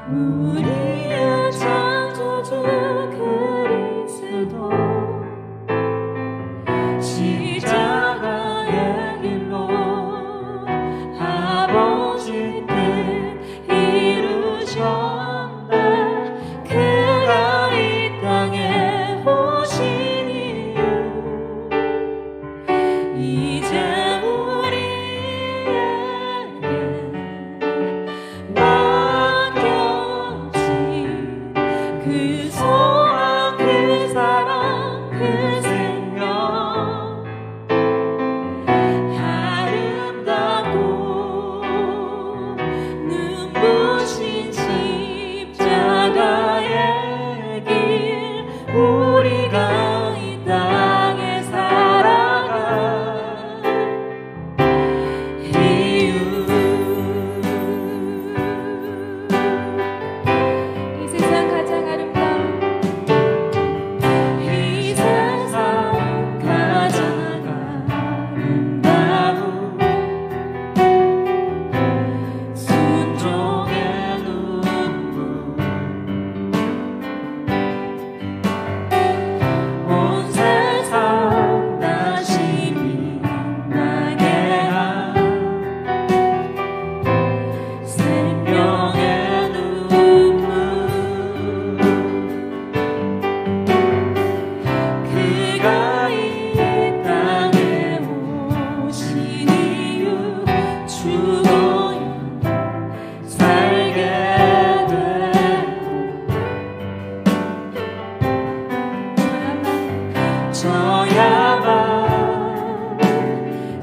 우리의 창조주 그리스도 십자가의 길로 아버지 뜻 이루셨네. 그가 이 땅에 오신 이유 이제 우리에게 맡겨진 그 소원 그 사랑 그 생명 아름답고 눈부신 십자가의 길 우리가 이 땅에 살아갈 이유 이 세상 가장 아름다운 이 세상 가장 아름다운 순종의 눈물 온 세상 다시 빛나게 한 생명의 눈물 그가 이 땅에 오신 이유 죽어야 살게 되고 저야만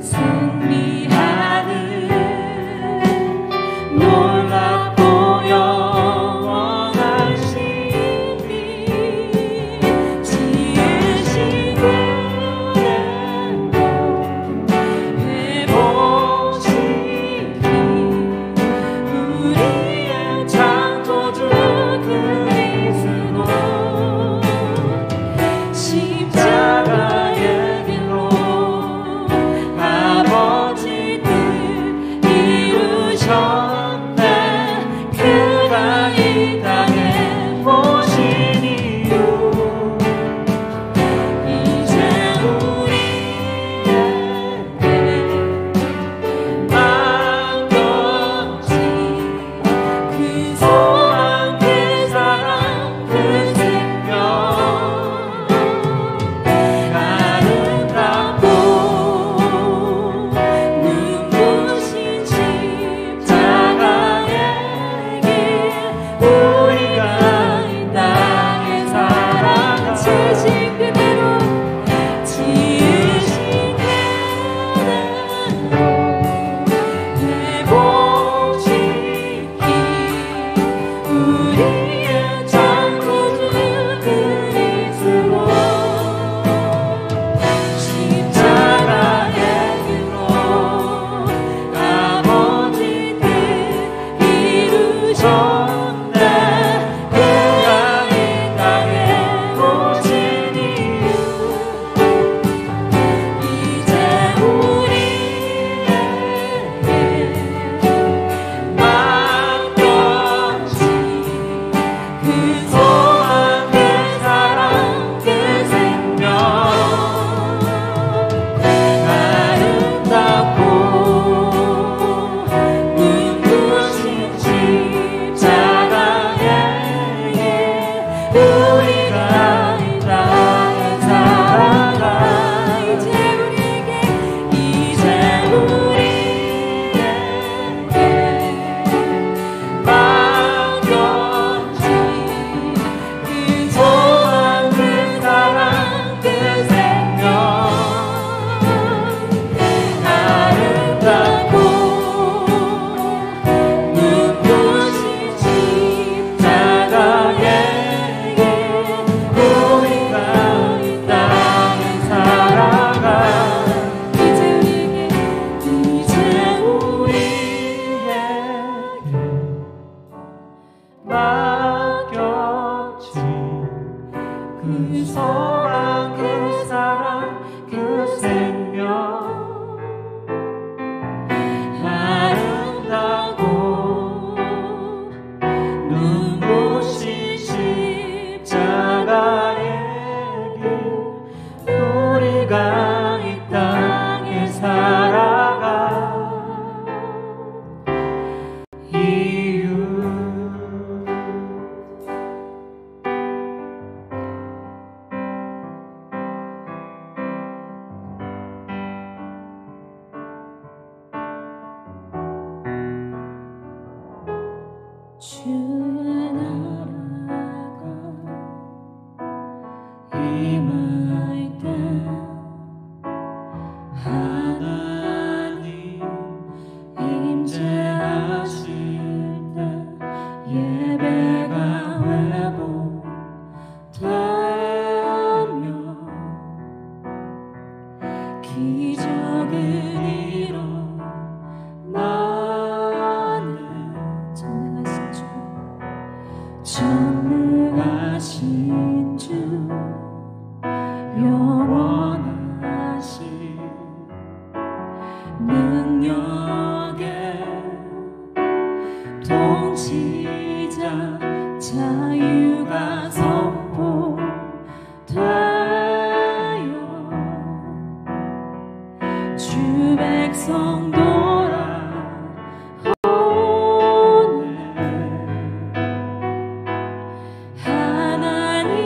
승리하는 놀랍고 영원한 신비 지으신 그대로 회복시키 우리의 창조주 그리스도 십자가의 길로 아버지 뜻 이루셨네. 그가 이 땅에 오신 이유 이제 우리에게 맡겨진 그 소원 그 사랑 그 생명 아름답고 눈부신 십자가의 길 우리가 이 땅에 살아가 지으신 그대로 회복시키 우리의 창조주 그리스도 십자가의 길로 아버지 뜻 이루셨네. 그가 이 땅에 오신 이유 이제 우리에게 맡겨진 그 소원 그 사랑 그 생명 아름답고 눈부신 십자가의 주의 나라가 임할 때 하나님 임재하실 때 예배가 회복되며 기적을 일어나네. 전능하신 주 영원하신 능력의 통치자 자유가 선포되어 주 백성 돌아오네. 하나님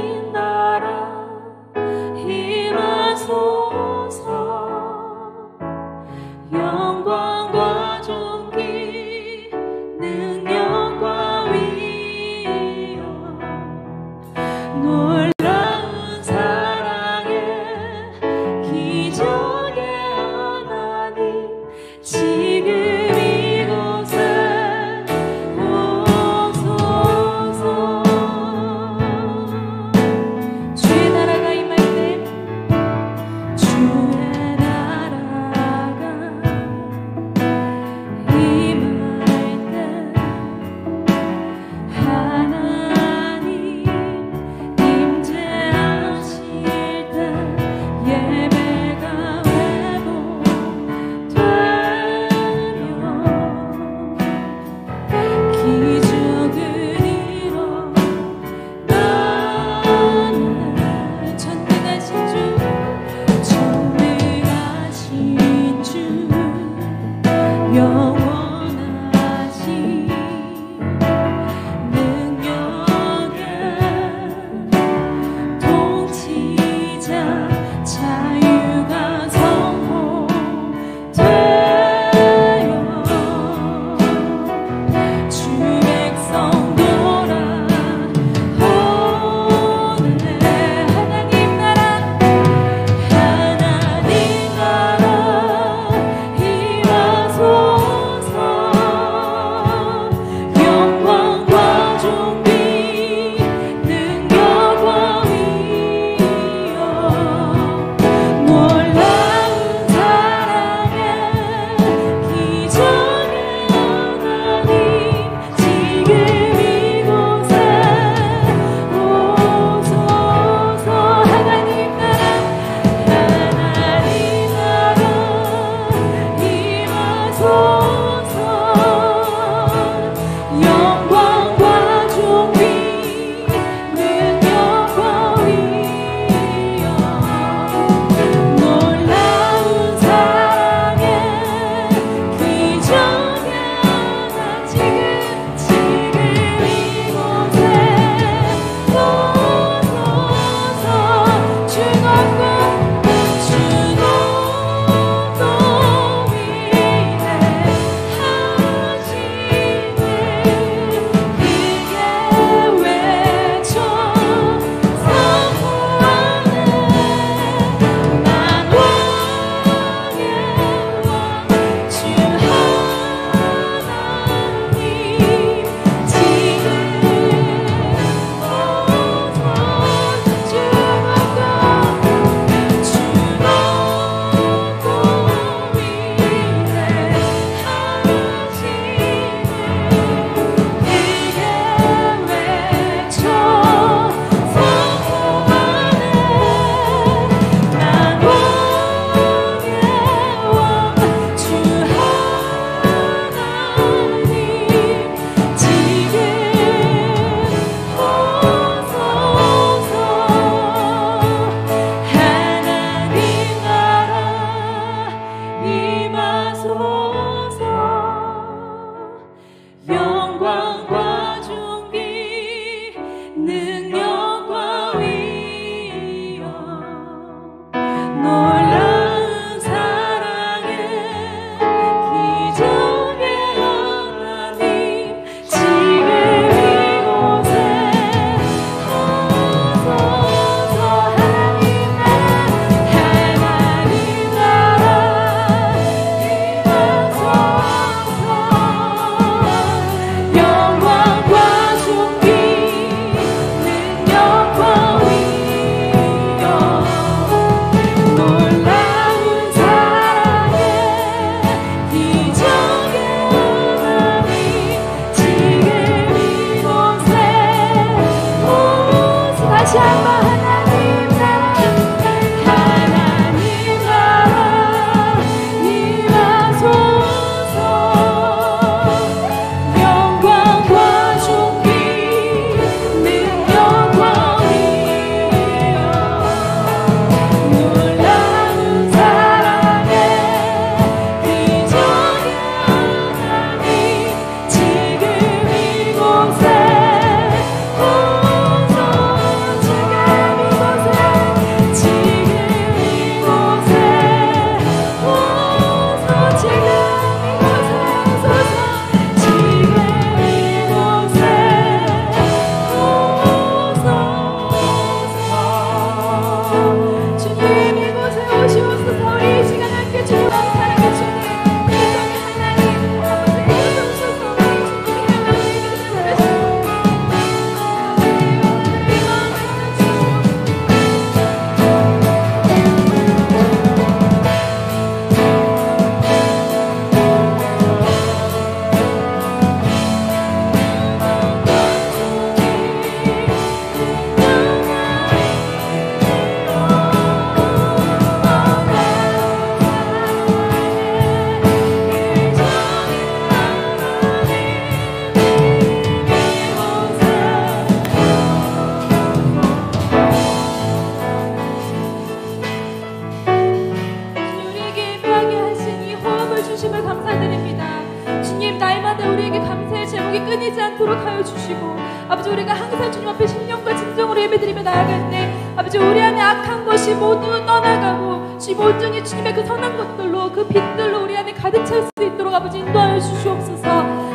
끊이지 않도록 하여 주시고, 아버지 우리가 항상 주님 앞에 신령과 진정으로 예배드리며 나아갈 때 아버지 우리 안에 악한 것이 모두 떠나가고 주님 온전히 주님의 그 선한 것들로 그 빛들로 우리 안에 가득 찰 수 있도록 아버지 인도하여 주시옵소서.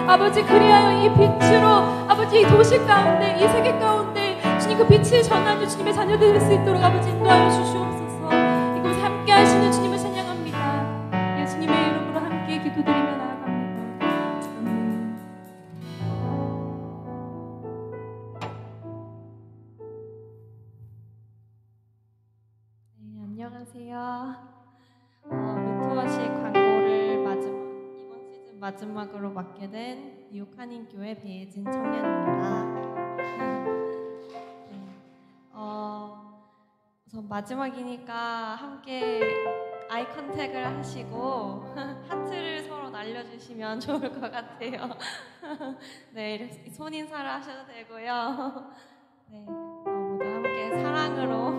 아버지 그리하여 이 빛으로 아버지 이 도시 가운데 이 세계 가운데 주님 그 빛을 전하는 주님의 자녀들 될 수 있도록 아버지 인도하여 주시옵소서. 이곳에 함께 하시는 주님을 찬양합니다. 예수님의 이름으로 함께 기도드리며 나아갑니다. 아멘. 네, 안녕하세요. 루트워시 광고를 이번 시즌 마지막으로 맡게 된 뉴욕 한인교회 배혜진 청년입니다. 우선 마지막이니까 함께 아이 컨택을 하시고 하트를 서로 날려주시면 좋을 것 같아요. 네, 이렇게 손인사를 하셔도 되고요. 네, 모두 함께 사랑으로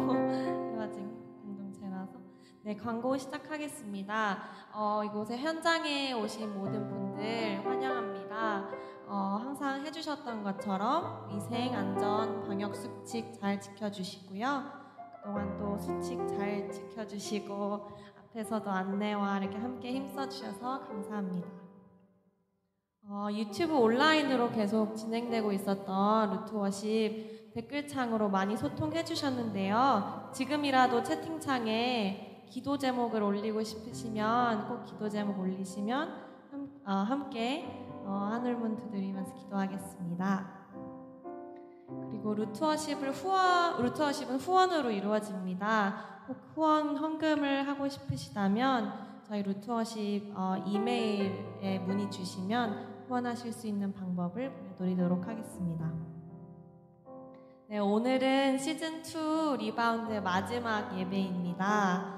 이루어진 공동체라서 네, 광고 시작하겠습니다. 이곳에 현장에 오신 모든 분들 환영합니다. 항상 해주셨던 것처럼 위생, 안전, 방역 수칙 잘 지켜주시고요. 그동안 또 수칙 잘 지켜주시고 앞에서도 안내와 이렇게 함께 힘써주셔서 감사합니다. 유튜브 온라인으로 계속 진행되고 있었던 루트워십 댓글창으로 많이 소통해 주셨는데요. 지금이라도 채팅창에 기도 제목을 올리고 싶으시면 꼭 기도 제목 올리시면 함께 하늘문 두드리면서 기도하겠습니다. 그리고 루트워십은 후원으로 이루어집니다. 꼭 후원 헌금을 하고 싶으시다면 저희 루트워십 이메일에 문의 주시면 후원하실 수 있는 방법을 보내드리도록 하겠습니다. 네, 오늘은 시즌2 리바운드 마지막 예배입니다.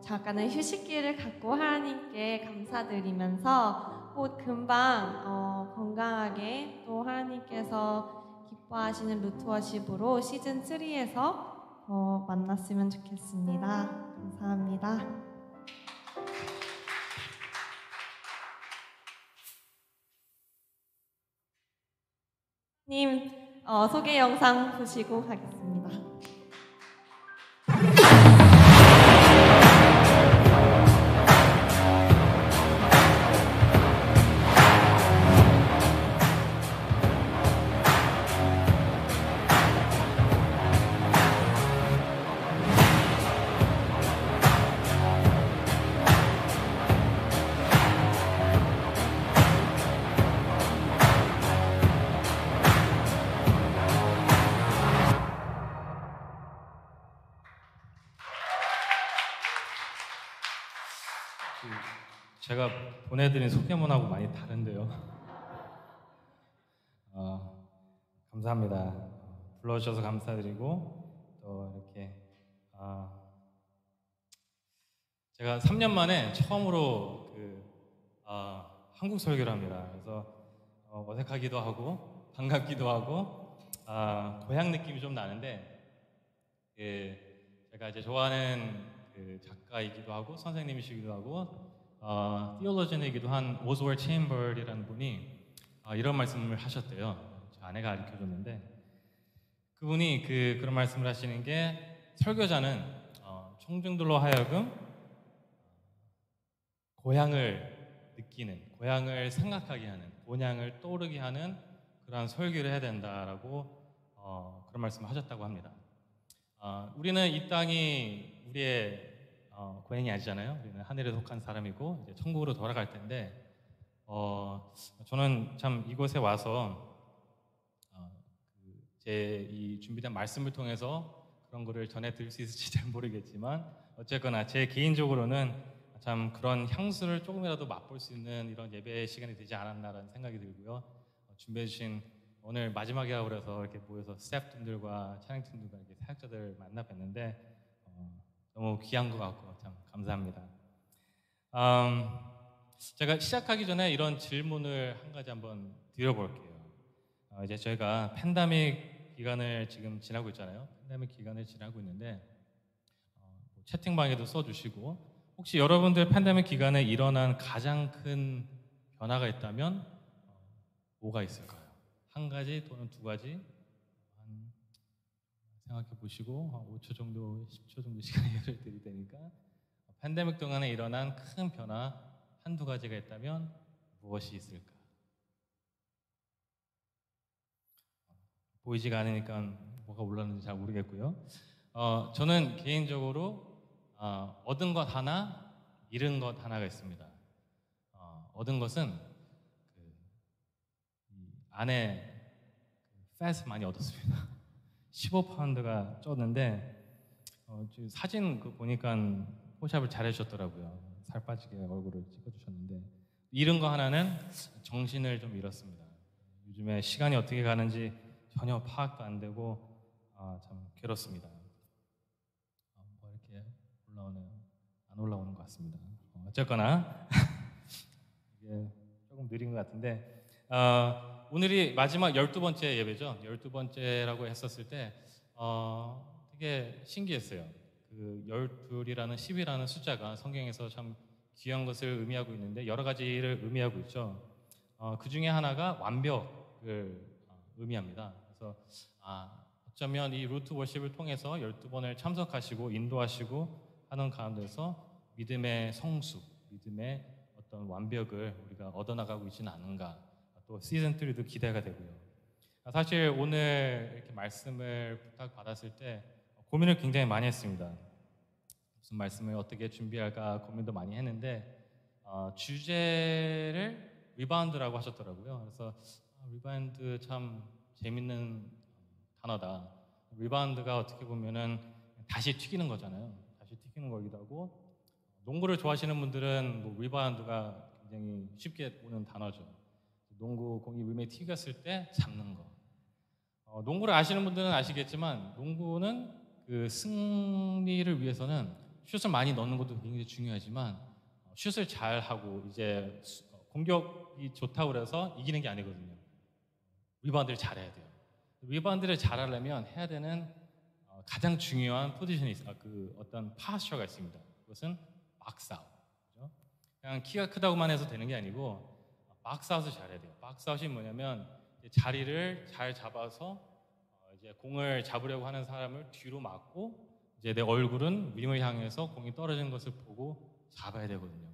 잠깐의 휴식기를 갖고 하나님께 감사드리면서 곧 금방 건강하게 또 하나님께서 기뻐하시는 루트워십으로 시즌3에서 만났으면 좋겠습니다. 감사합니다. 님 소개 영상 보시고 가겠습니다. 제가 보내드린 소개문하고 많이 다른데요. 감사합니다. 불러주셔서 감사드리고 또 이렇게 제가 3년 만에 처음으로 한국 설교를 합니다. 그래서 어색하기도 하고 반갑기도 하고 고향 느낌이 좀 나는데 제가 이제 좋아하는 작가이기도 하고 선생님이시기도 하고 theologian이기도 한 오즈월 체인버이라는 분이 이런 말씀을 하셨대요. 제 아내가 가르쳐줬는데 그분이 그런 말씀을 하시는 게 설교자는 청중들로 하여금 고향을 느끼는, 고향을 생각하게 하는, 본향을 떠오르게 하는 그러한 설교를 해야 된다라고 그런 말씀을 하셨다고 합니다. 우리는 이 땅이 우리의 고향이 아니잖아요. 우리는 하늘에 속한 사람이고 이제 천국으로 돌아갈 텐데 저는 참 이곳에 와서 제 이 준비된 말씀을 통해서 그런 거를 전해 드릴 수 있을지 잘 모르겠지만 어쨌거나 제 개인적으로는 참 그런 향수를 조금이라도 맛볼 수 있는 이런 예배 시간이 되지 않았나라는 생각이 들고요. 준비해 주신 오늘 마지막이라고 그래서 이렇게 모여서 스태프분들과 찬양팀들과 이렇게 사역자들 만나 뵀는데 너무 귀한 것 같고 참 감사합니다. 제가 시작하기 전에 이런 질문을 한 가지 한번 드려볼게요. 이제 저희가 팬데믹 기간을 지금 지나고 있잖아요. 팬데믹 기간을 지나고 있는데 채팅방에도 써주시고 혹시 여러분들 팬데믹 기간에 일어난 가장 큰 변화가 있다면 뭐가 있을까요? 한 가지 또는 두 가지 생각해 보시고 한 5초 정도, 10초 정도 시간을 드릴 테니까 팬데믹 동안에 일어난 큰 변화 한두 가지가 있다면 무엇이 있을까? 보이지가 않으니까 뭐가 올랐는지 잘 모르겠고요. 저는 개인적으로 얻은 것 하나, 잃은 것 하나가 있습니다. 얻은 것은 안에 팻 많이 얻었습니다. 15파운드가 쪘는데 사진 보니까 포샵을 잘 해주셨더라고요. 살 빠지게 얼굴을 찍어주셨는데 잃은 거 하나는 정신을 좀 잃었습니다. 요즘에 시간이 어떻게 가는지 전혀 파악도 안 되고 참 괴롭습니다. 뭐 이렇게 올라오네요. 안 올라오는 것 같습니다. 어쨌거나 이게 조금 느린 것 같은데 오늘이 마지막 12번째 예배죠. 12번째라고 했었을 때 되게 신기했어요. 그 12이라는 10이라는 숫자가 성경에서 참 귀한 것을 의미하고 있는데 여러 가지를 의미하고 있죠. 그 중에 하나가 완벽을 의미합니다. 그래서 어쩌면 이 루트 워십을 통해서 12번을 참석하시고 인도하시고 하는 가운데서 믿음의 성숙, 믿음의 어떤 완벽을 우리가 얻어나가고 있지는 않은가. 또 시즌3도 기대가 되고요. 사실 오늘 이렇게 말씀을 부탁받았을 때 고민을 굉장히 많이 했습니다. 무슨 말씀을 어떻게 준비할까 고민도 많이 했는데 주제를 리바운드라고 하셨더라고요. 그래서 리바운드 참 재밌는 단어다. 리바운드가 어떻게 보면은 다시 튀기는 거잖아요. 다시 튀기는 거기도 하고 농구를 좋아하시는 분들은 뭐 리바운드가 굉장히 쉽게 오는 단어죠. 농구 공이 림에 튀겼을 때 잡는 거. 농구를 아시는 분들은 아시겠지만 농구는 그 승리를 위해서는 슛을 많이 넣는 것도 굉장히 중요하지만 슛을 잘 하고 이제 공격이 좋다고 그래서 이기는 게 아니거든요. 리바운드를 잘해야 돼요. 리바운드를 잘하려면 해야 되는 가장 중요한 포지션이 있어요. 그 어떤 파스처가 있습니다. 그것은 박스아웃. 그렇죠? 그냥 키가 크다고만 해서 되는 게 아니고 박스아웃을 잘해야 돼요. 박스아웃이 뭐냐면 자리를 잘 잡아서 이제 공을 잡으려고 하는 사람을 뒤로 막고 이제 내 얼굴은 림을 향해서 공이 떨어지는 것을 보고 잡아야 되거든요.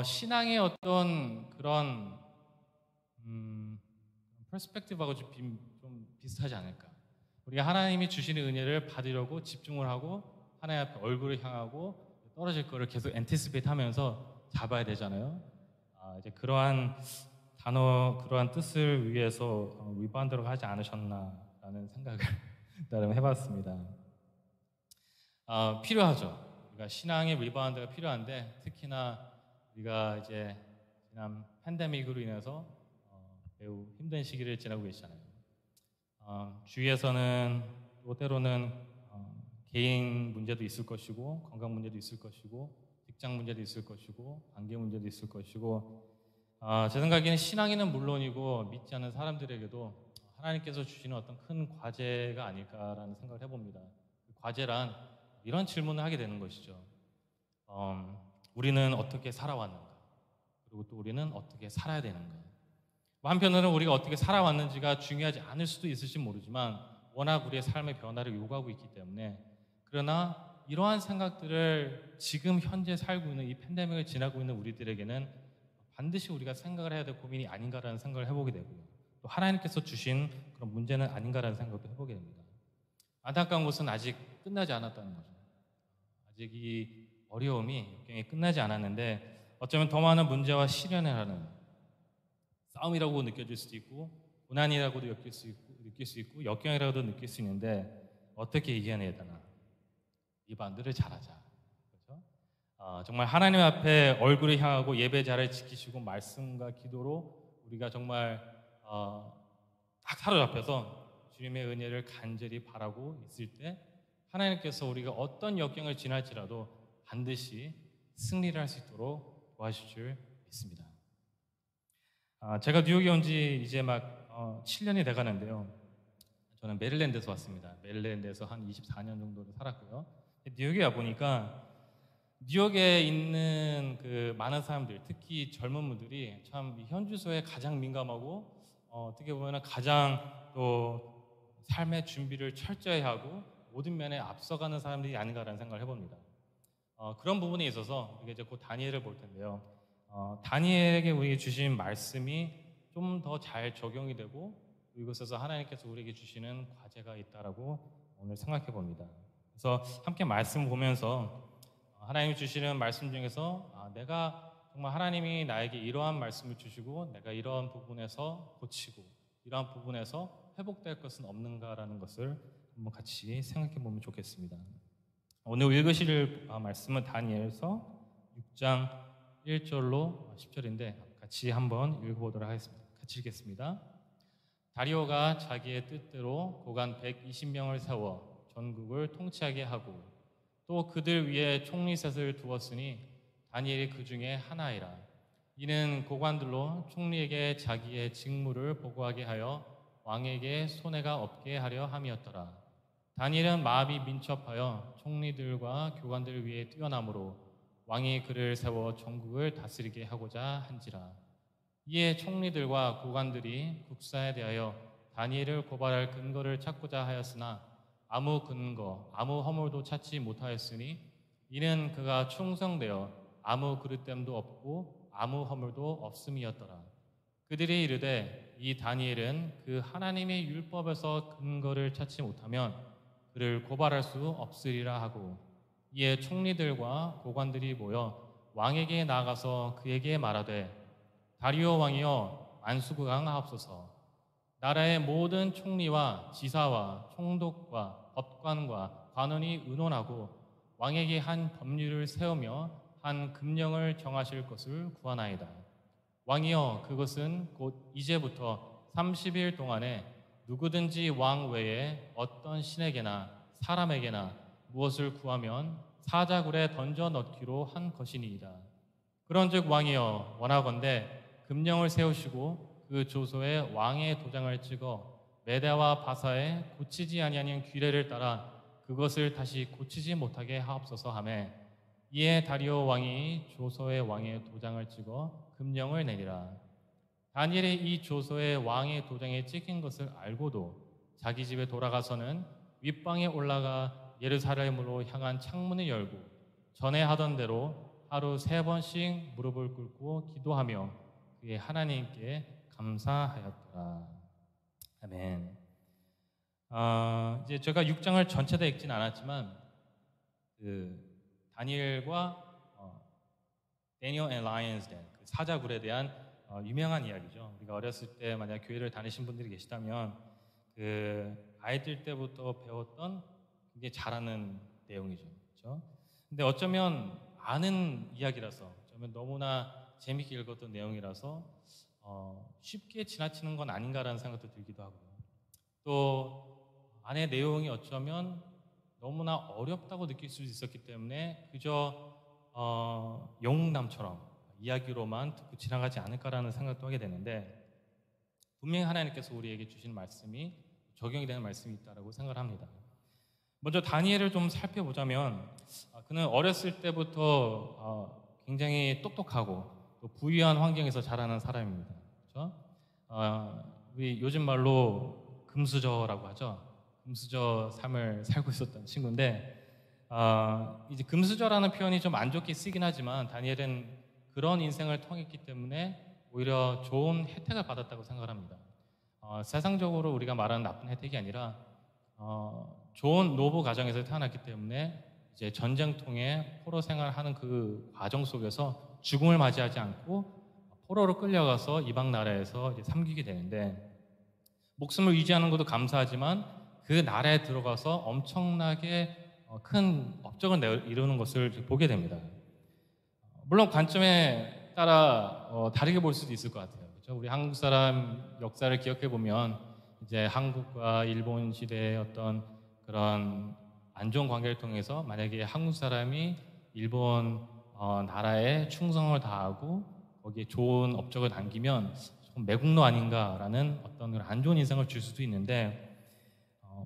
신앙의 어떤 그런 퍼스펙티브하고 좀 비슷하지 않을까. 우리가 하나님이 주시는 은혜를 받으려고 집중을 하고 하나님 앞에 얼굴을 향하고 떨어질 거를 계속 엔티스페이트 하면서 잡아야 되잖아요. 이제 그러한 단어, 그러한 뜻을 위해서 리바운드라고 하지 않으셨나라는 생각을 나름 해봤습니다. 필요하죠. 우리가 신앙의 리바운드가 필요한데 특히나 우리가 이제 지난 팬데믹으로 인해서 매우 힘든 시기를 지나고 계시잖아요. 주위에서는 또 때로는 개인 문제도 있을 것이고 건강 문제도 있을 것이고 직장 문제도 있을 것이고 관계 문제도 있을 것이고 제 생각에는 신앙인은 물론이고 믿지 않는 사람들에게도 하나님께서 주시는 어떤 큰 과제가 아닐까라는 생각을 해봅니다. 그 과제란 이런 질문을 하게 되는 것이죠. 우리는 어떻게 살아왔는가? 그리고 또 우리는 어떻게 살아야 되는가? 한편으로는 우리가 어떻게 살아왔는지가 중요하지 않을 수도 있을지 모르지만 워낙 우리의 삶의 변화를 요구하고 있기 때문에 그러나 이러한 생각들을 지금 현재 살고 있는 이 팬데믹을 지나고 있는 우리들에게는 반드시 우리가 생각을 해야 될 고민이 아닌가라는 생각을 해보게 되고요. 또 하나님께서 주신 그런 문제는 아닌가라는 생각도 해보게 됩니다. 안타까운 것은 아직 끝나지 않았다는 거죠. 아직 이 어려움이 역경이 끝나지 않았는데 어쩌면 더 많은 문제와 시련을 하는 싸움이라고 느껴질 수도 있고 고난이라고도 느낄 수 있고 역경이라고도 느낄 수 있는데 어떻게 이겨내야 되나? 이 반들을 잘하자. 그렇죠? 정말 하나님 앞에 얼굴을 향하고 예배 자리를 지키시고 말씀과 기도로 우리가 정말 딱 사로잡혀서 주님의 은혜를 간절히 바라고 있을 때 하나님께서 우리가 어떤 역경을 지날지라도 반드시 승리를 할 수 있도록 도와주실 줄 믿습니다. 제가 뉴욕에 온 지 이제 막 7년이 돼가는데요. 저는 메릴랜드에서 왔습니다. 메릴랜드에서 한 24년 정도를 살았고요. 뉴욕에 와 보니까 뉴욕에 있는 그 많은 사람들, 특히 젊은 분들이 참 현주소에 가장 민감하고 어떻게 보면 가장 또 삶의 준비를 철저히 하고 모든 면에 앞서가는 사람들이 아닌가라는 생각을 해봅니다. 그런 부분에 있어서 우리가 이제 곧 다니엘을 볼 텐데요. 다니엘에게 우리에게 주신 말씀이 좀 더 잘 적용이 되고 이곳에서 하나님께서 우리에게 주시는 과제가 있다라고 오늘 생각해 봅니다. 그래서 함께 말씀 보면서 하나님이 주시는 말씀 중에서 내가 정말 하나님이 나에게 이러한 말씀을 주시고 내가 이러한 부분에서 고치고 이러한 부분에서 회복될 것은 없는가라는 것을 한번 같이 생각해 보면 좋겠습니다. 오늘 읽으실 말씀은 다니엘서 6장 1절로 10절인데 같이 한번 읽어보도록 하겠습니다. 같이 읽겠습니다. 다리오가 자기의 뜻대로 고관 120명을 세워 전국을 통치하게 하고 또 그들 위에 총리셋을 두었으니 다니엘이 그 중에 하나이라. 이는 고관들로 총리에게 자기의 직무를 보고하게 하여 왕에게 손해가 없게 하려 함이었더라. 다니엘은 마음이 민첩하여 총리들과 교관들 위에 뛰어나므로 왕이 그를 세워 전국을 다스리게 하고자 한지라. 이에 총리들과 고관들이 국사에 대하여 다니엘을 고발할 근거를 찾고자 하였으나 아무 근거, 아무 허물도 찾지 못하였으니 이는 그가 충성되어 아무 그릇됨도 없고 아무 허물도 없음이었더라. 그들이 이르되 이 다니엘은 그 하나님의 율법에서 근거를 찾지 못하면 그를 고발할 수 없으리라 하고 이에 총리들과 고관들이 모여 왕에게 나아가서 그에게 말하되 다리오 왕이여 만수무강하옵소서. 나라의 모든 총리와 지사와 총독과 법관과 관원이 의논하고 왕에게 한 법률을 세우며 한 금령을 정하실 것을 구하나이다. 왕이여 그것은 곧 이제부터 30일 동안에 누구든지 왕 외에 어떤 신에게나 사람에게나 무엇을 구하면 사자굴에 던져 넣기로 한 것이니이다. 그런즉 왕이여 원하건대 금령을 세우시고 그 조서에 왕의 도장을 찍어 메대와 바사에 고치지 아니하는 규례를 따라 그것을 다시 고치지 못하게 하옵소서 하매 이에 다리오 왕이 조서에 왕의 도장을 찍어 금령을 내리라. 다니엘이 이 조서에 왕의 도장에 찍힌 것을 알고도 자기 집에 돌아가서는 윗방에 올라가 예루살렘으로 향한 창문을 열고 전에 하던 대로 하루 3번씩 무릎을 꿇고 기도하며 그의 하나님께 감사하였더라. 아멘. 이제 제가 6장을 전체 다 읽진 않았지만 그 다니엘과 Daniel and Lions Den, 그 사자굴에 대한 유명한 이야기죠. 우리가 어렸을 때 만약 교회를 다니신 분들이 계시다면 그 아이들 때부터 배웠던 굉장히 잘하는 내용이죠. 그렇죠? 근데 어쩌면 아는 이야기라서 어쩌면 너무나 재밌게 읽었던 내용이라서 쉽게 지나치는 건 아닌가라는 생각도 들기도 하고요. 또 안의 내용이 어쩌면 너무나 어렵다고 느낄 수 있었기 때문에 그저 영웅담처럼 이야기로만 듣고 지나가지 않을까라는 생각도 하게 되는데, 분명히 하나님께서 우리에게 주신 말씀이 적용이 되는 말씀이 있다고 생각을 합니다. 먼저 다니엘을 좀 살펴보자면 그는 어렸을 때부터 굉장히 똑똑하고 또 부유한 환경에서 자라는 사람입니다. 그렇죠? 우리 요즘 말로 금수저라고 하죠. 금수저 삶을 살고 있었던 친구인데, 이제 금수저라는 표현이 좀 안 좋게 쓰이긴 하지만 다니엘은 그런 인생을 통했기 때문에 오히려 좋은 혜택을 받았다고 생각을 합니다. 세상적으로 우리가 말하는 나쁜 혜택이 아니라 좋은 노부 가정에서 태어났기 때문에 이제 전쟁통에 포로 생활하는 그 과정 속에서 죽음을 맞이하지 않고 포로로 끌려가서 이방 나라에서 이제 섬기게 되는데, 목숨을 유지하는 것도 감사하지만 그 나라에 들어가서 엄청나게 큰 업적을 이루는 것을 보게 됩니다. 물론 관점에 따라 다르게 볼 수도 있을 것 같아요. 그렇죠? 우리 한국 사람 역사를 기억해 보면 이제 한국과 일본 시대의 어떤 그런 안 좋은 관계를 통해서 만약에 한국 사람이 일본 나라에 충성을 다하고 거기에 좋은 업적을 남기면 조금 매국노 아닌가라는 어떤 안 좋은 인상을 줄 수도 있는데,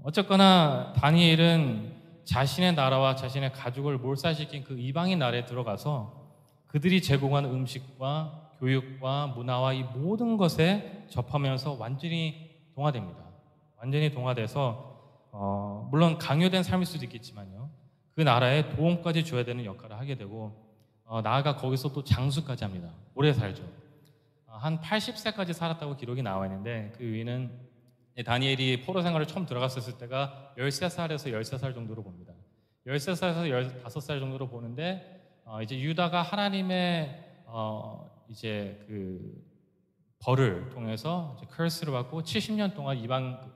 어쨌거나 다니엘은 자신의 나라와 자신의 가족을 몰살시킨 그 이방인 나라에 들어가서 그들이 제공하는 음식과 교육과 문화와 이 모든 것에 접하면서 완전히 동화됩니다. 완전히 동화돼서 물론 강요된 삶일 수도 있겠지만요, 그 나라에 도움까지 줘야 되는 역할을 하게 되고, 나아가 거기서 또 장수까지 합니다. 오래 살죠. 한 80세까지 살았다고 기록이 나와 있는데, 그 위는 다니엘이 포로 생활을 처음 들어갔을 때가 13살에서 13살 정도로 봅니다. 13살에서 15살 정도로 보는데, 이제 유다가 하나님의 이제 그 벌을 통해서 이제 커스를 받고 70년 동안 이방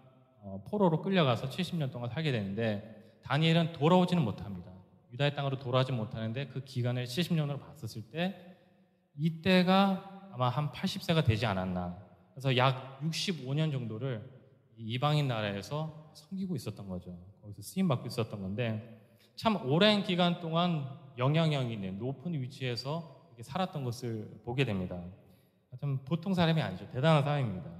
포로로 끌려가서 70년 동안 살게 되는데, 다니엘은 돌아오지는 못합니다. 유다의 땅으로 돌아오지 못하는데 그 기간을 70년으로 봤었을 때 이때가 아마 한 80세가 되지 않았나. 그래서 약 65년 정도를 이방인 나라에서 섬기고 있었던 거죠. 거기서 쓰임 받고 있었던 건데, 참 오랜 기간 동안 영향력 있는 높은 위치에서 이렇게 살았던 것을 보게 됩니다. 좀 보통 사람이 아니죠. 대단한 사람입니다.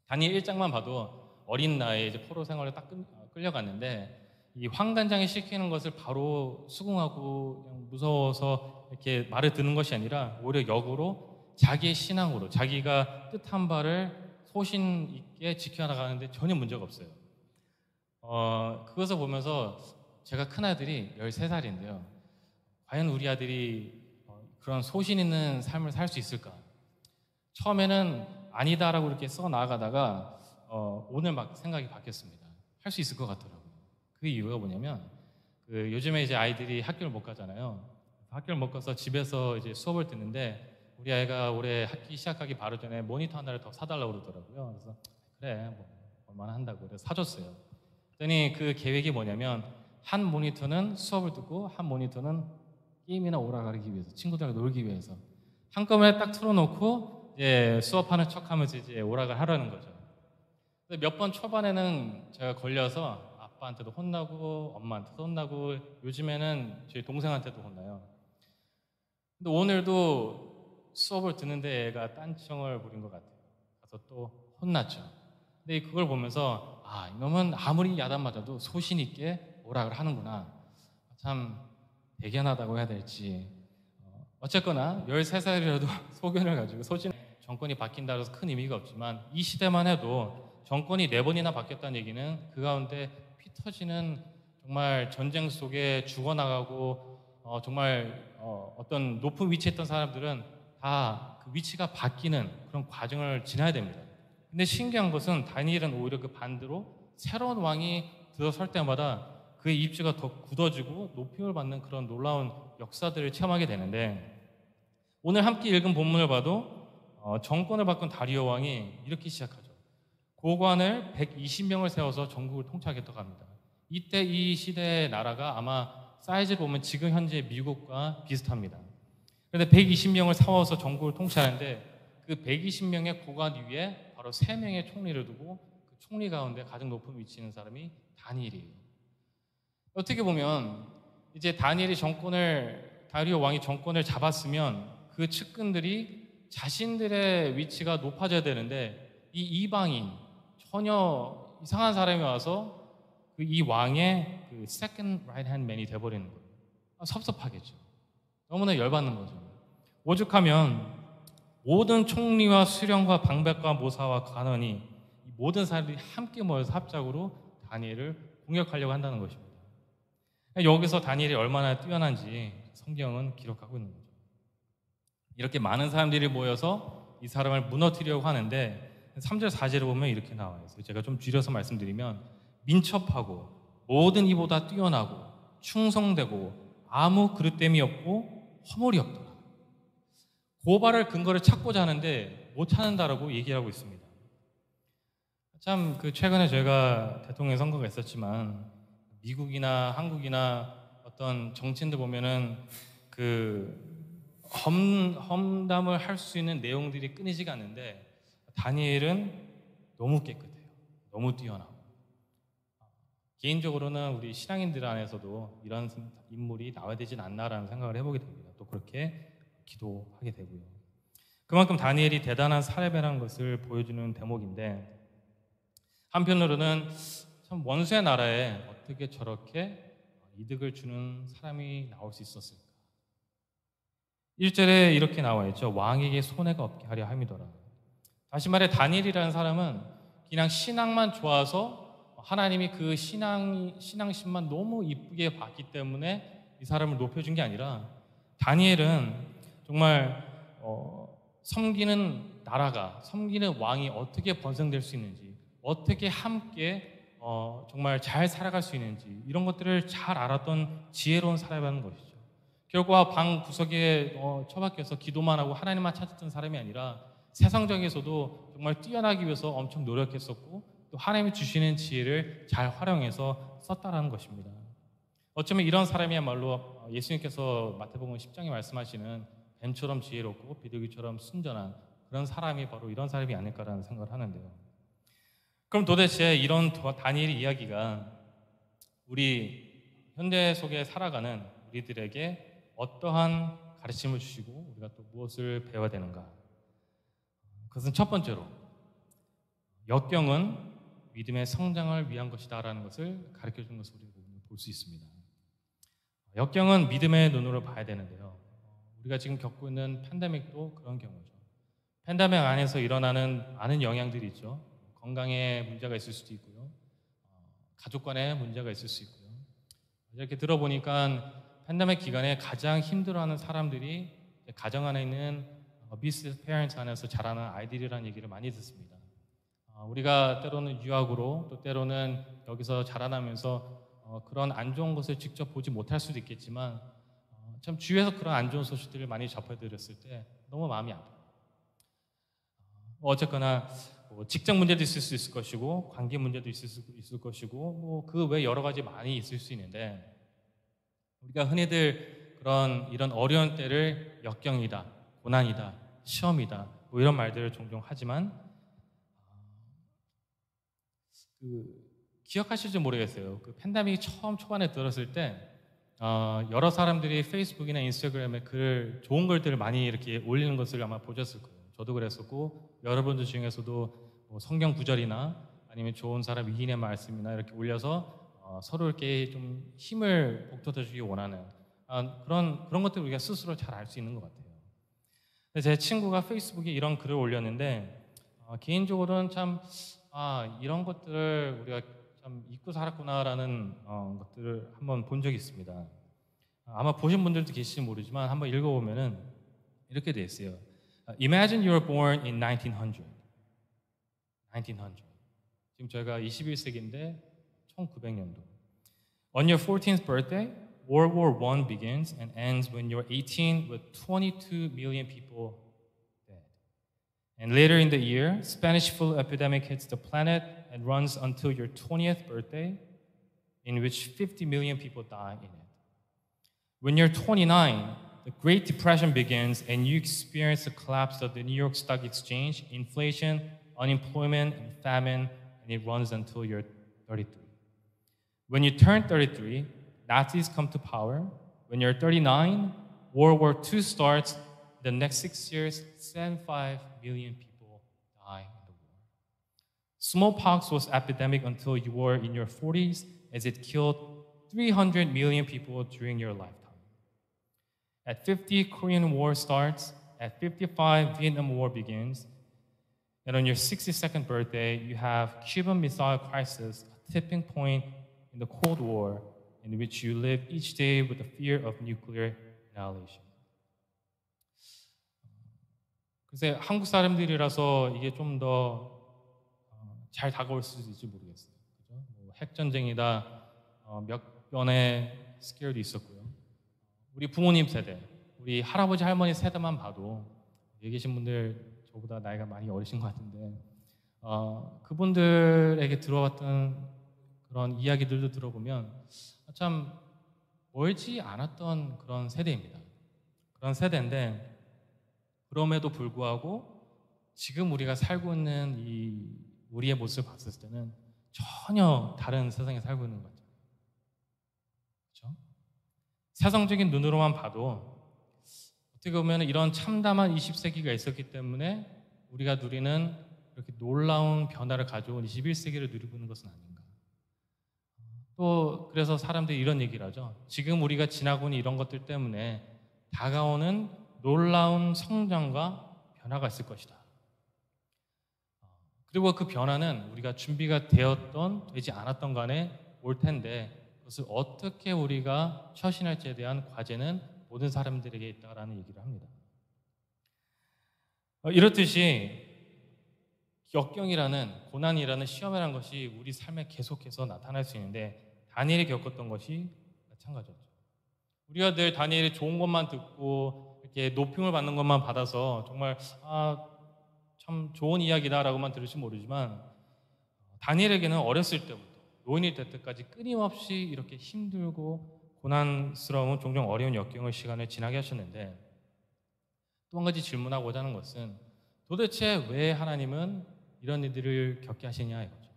다니엘 1장만 봐도 어린 나이에 이제 포로 생활에 딱 끌려갔는데, 이 환관장이 시키는 것을 바로 수긍하고 그냥 무서워서 이렇게 말을 듣는 것이 아니라 오히려 역으로 자기의 신앙으로 자기가 뜻한 바를 소신 있게 지켜나가는데 전혀 문제가 없어요. 그것을 보면서 제가 큰아들이 13살인데요. 과연 우리 아들이 그런 소신 있는 삶을 살 수 있을까? 처음에는 아니다라고 이렇게 써 나아가다가 오늘 막 생각이 바뀌었습니다. 할 수 있을 것 같더라고요. 그 이유가 뭐냐면, 요즘에 이제 아이들이 학교를 못 가잖아요. 학교를 못 가서 집에서 이제 수업을 듣는데, 우리 아이가 올해 학기 시작하기 바로 전에 모니터 하나를 더 사달라고 그러더라고요. 그래서 그래, 뭐 얼마나 한다고 그래서 사줬어요. 그랬더니 그 계획이 뭐냐면, 한 모니터는 수업을 듣고 한 모니터는 게임이나 오락하기 위해서, 친구들하고 놀기 위해서 한꺼번에 딱 틀어놓고 이제 수업하는 척하면서 이제 오락을 하려는 거죠. 몇 번 초반에는 제가 걸려서 아빠한테도 혼나고 엄마한테도 혼나고 요즘에는 저희 동생한테도 혼나요. 근데 오늘도 수업을 듣는데 애가 딴청을 부린 것 같아요. 가서 또 혼났죠. 근데 그걸 보면서 이놈은 아무리 야단 맞아도 소신 있게 오락을 하는구나. 참 대견하다고 해야 될지. 어쨌거나 13살이라도 소견을 가지고 소신, 정권이 바뀐다고 해서 큰 의미가 없지만 이 시대만 해도 정권이 4번이나 바뀌었다는 얘기는 그 가운데 피 터지는 정말 전쟁 속에 죽어나가고 정말 어떤 높은 위치에 있던 사람들은 다 그 위치가 바뀌는 그런 과정을 지나야 됩니다. 근데 신기한 것은 다니엘은 오히려 그 반대로 새로운 왕이 들어설 때마다 그의 입지가 더 굳어지고 높임을 받는 그런 놀라운 역사들을 체험하게 되는데, 오늘 함께 읽은 본문을 봐도 정권을 바꾼 다리오 왕이 이렇게 시작하죠. 고관을 120명을 세워서 전국을 통치하겠다고 합니다. 이때 이 시대의 나라가 아마 사이즈를 보면 지금 현재 미국과 비슷합니다. 그런데 120명을 세워서 전국을 통치하는데 그 120명의 고관 위에 바로 3명의 총리를 두고 그 총리 가운데 가장 높은 위치에 있는 사람이 다니엘이에요. 어떻게 보면 이제 다리오 왕이 정권을 잡았으면 그 측근들이 자신들의 위치가 높아져야 되는데 이 이방인 전혀 이상한 사람이 와서 이 왕의 그 second right hand man이 돼버리는 거예요. 섭섭하겠죠. 너무나 열받는 거죠. 오죽하면 모든 총리와 수령과 방백과 모사와 관원이 이 모든 사람들이 함께 모여서 합작으로 다니엘을 공격하려고 한다는 것입니다. 여기서 다니엘이 얼마나 뛰어난지 성경은 기록하고 있는 거죠. 이렇게 많은 사람들이 모여서 이 사람을 무너뜨리려고 하는데 3절 4절을 보면 이렇게 나와 있어요. 제가 좀 줄여서 말씀드리면 민첩하고 모든 이보다 뛰어나고 충성되고 아무 그릇됨이 없고 허물이 없더라. 고발할 근거를 찾고자 하는데 못 찾는다라고 얘기하고 있습니다. 참 최근에 저희가 대통령 선거가 있었지만 미국이나 한국이나 어떤 정치인들 보면은 험담을 할 수 있는 내용들이 끊이지가 않는데 다니엘은 너무 깨끗해요. 너무 뛰어나고. 개인적으로는 우리 신앙인들 안에서도 이런 인물이 나와야 되진 않나라는 생각을 해보게 됩니다. 또 그렇게 기도하게 되고요. 그만큼 다니엘이 대단한 사례배라는 것을 보여주는 대목인데 한편으로는 참 원수의 나라에 어떻게 저렇게 이득을 주는 사람이 나올 수 있었을까? 1절에 이렇게 나와 있죠. 왕에게 손해가 없게 하려 함이더라. 다시 말해 다니엘이라는 사람은 그냥 신앙만 좋아서 하나님이 그 신앙심만 너무 이쁘게 봤기 때문에 이 사람을 높여준 게 아니라 다니엘은 정말 섬기는 나라가 섬기는 왕이 어떻게 번성될 수 있는지 어떻게 함께 정말 잘 살아갈 수 있는지 이런 것들을 잘 알았던 지혜로운 사람이라는 것이죠. 결과 방 구석에 처박혀서 기도만 하고 하나님만 찾았던 사람이 아니라 세상적에서도 정말 뛰어나기 위해서 엄청 노력했었고 또 하나님이 주시는 지혜를 잘 활용해서 썼다라는 것입니다. 어쩌면 이런 사람이야말로 예수님께서 마태복음 10장에 말씀하시는 뱀처럼 지혜롭고 비둘기처럼 순전한 그런 사람이 바로 이런 사람이 아닐까라는 생각을 하는데요. 그럼 도대체 이런 다니엘의 이야기가 우리 현대 속에 살아가는 우리들에게 어떠한 가르침을 주시고 우리가 또 무엇을 배워야 되는가? 그것은 첫 번째로 역경은 믿음의 성장을 위한 것이다라는 것을 가르쳐주는 것을 우리가 볼 수 있습니다. 역경은 믿음의 눈으로 봐야 되는데요. 우리가 지금 겪고 있는 팬데믹도 그런 경우죠. 팬데믹 안에서 일어나는 많은 영향들이 있죠. 건강에 문제가 있을 수도 있고요. 가족 간에 문제가 있을 수 있고요. 이렇게 들어보니까 팬데믹 기간에 가장 힘들어하는 사람들이 가정 안에 있는 abusive parents 안에서 자라는 아이들이라는 얘기를 많이 듣습니다. 우리가 때로는 유학으로 또 때로는 여기서 자라나면서 그런 안 좋은 것을 직접 보지 못할 수도 있겠지만 참 주위에서 그런 안 좋은 소식들을 많이 접해드렸을 때 너무 마음이 아파요. 어쨌거나 직장 문제도 있을 수 있을 것이고 관계 문제도 있을 것이고 그 외 여러 가지 많이 있을 수 있는데 우리가 흔히들 이런 어려운 때를 역경이다, 고난이다, 시험이다 이런 말들을 종종 하지만 기억하실지 모르겠어요. 팬데믹이 처음 초반에 들었을 때 여러 사람들이 페이스북이나 인스타그램에 좋은 글들을 많이 이렇게 올리는 것을 아마 보셨을 거예요. 저도 그랬었고 여러분들 중에서도 성경 구절이나 아니면 좋은 사람 위인의 말씀이나 이렇게 올려서 서로 이렇게 좀 힘을 북돋아주기 원하는 그런 것들을 우리가 스스로 잘 알 수 있는 것 같아요. 제 친구가 페이스북에 이런 글을 올렸는데 개인적으로는 참 이런 것들을 우리가 참 잊고 살았구나라는 것들을 한번 본 적이 있습니다. 아마 보신 분들도 계실지 모르지만 한번 읽어보면은 이렇게 돼 있어요. Imagine you were born in 1900. 지금 저희가 21세기인데 1900년도. On your 14th birthday, World War I begins and ends when you're 18 with 22 million people dead. And later in the year, Spanish flu epidemic hits the planet and runs until your 20th birthday, in which 50 million people die in it. When you're 29, the Great Depression begins and you experience the collapse of the New York Stock Exchange, inflation, unemployment, and famine, and it runs until you're 33. When you turn 33, Nazis come to power. When you're 39, World War II starts. The next 6 years, 75 million people die in the war. Smallpox was epidemic until you were in your 40s, as it killed 300 million people during your lifetime. At 50, Korean War starts. At 55, Vietnam War begins. And on your 62nd birthday, you have Cuban Missile Crisis, a tipping point in the Cold War, in which you live each day with the fear of nuclear annihilation. 글쎄, 한국 사람들이라서 이게 좀 더 잘 다가올 수 있을지 모르겠어요. 그죠? 뭐 핵전쟁이다, 몇 번의 스케일도 있었고요. 우리 부모님 세대, 우리 할아버지 할머니 세대만 봐도 여기 계신 분들 저보다 나이가 많이 어리신 것 같은데 그분들에게 들어왔던 그런 이야기들도 들어보면 참 멀지 않았던 그런 세대입니다. 그런 세대인데 그럼에도 불구하고 지금 우리가 살고 있는 이 우리의 모습을 봤을 때는 전혀 다른 세상에 살고 있는 것 같아요. 그렇죠? 세상적인 눈으로만 봐도 어떻게 보면 이런 참담한 20세기가 있었기 때문에 우리가 누리는 이렇게 놀라운 변화를 가져온 21세기를 누리고 있는 것은 아닌가. 또 그래서 사람들이 이런 얘기를 하죠. 지금 우리가 지나고 있는 이런 것들 때문에 다가오는 놀라운 성장과 변화가 있을 것이다. 그리고 그 변화는 우리가 준비가 되었던 되지 않았던 간에 올 텐데 그것을 어떻게 우리가 처신할지에 대한 과제는 모든 사람들에게 있다라는 얘기를 합니다. 이렇듯이 역경이라는 고난이라는 시험이라는 것이 우리 삶에 계속해서 나타날 수 있는데 다니엘이 겪었던 것이 마찬가지였죠. 우리가 늘 다니엘이 좋은 것만 듣고 이렇게 높임을 받는 것만 받아서 정말 참 좋은 이야기다라고만 들을지 모르지만 다니엘에게는 어렸을 때부터 노인이 될 때까지 끊임없이 이렇게 힘들고 고난스러운 종종 어려운 역경의 시간을 지나게 하셨는데 또 한 가지 질문하고자 하는 것은 도대체 왜 하나님은 이런 일들을 겪게 하시냐 이거죠.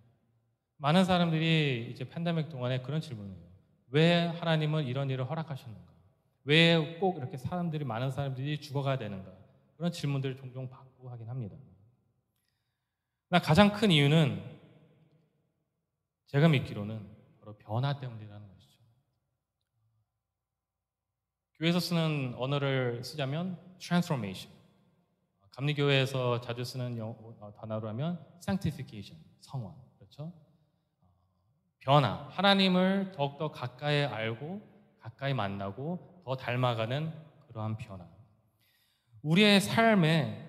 많은 사람들이 이제 팬데믹 동안에 그런 질문을 해요. 왜 하나님은 이런 일을 허락하셨는가? 왜 꼭 이렇게 많은 사람들이 죽어가야 되는가? 그런 질문들을 종종 받고 하긴 합니다. 가장 큰 이유는 제가 믿기로는 바로 변화 때문이라는 것이죠. 교회에서 쓰는 언어를 쓰자면 transformation, 감리교회에서 자주 쓰는 단어로 하면 sanctification, 성화, 그렇죠? 변화, 하나님을 더욱더 가까이 알고 가까이 만나고 더 닮아가는 그러한 변화. 우리의 삶에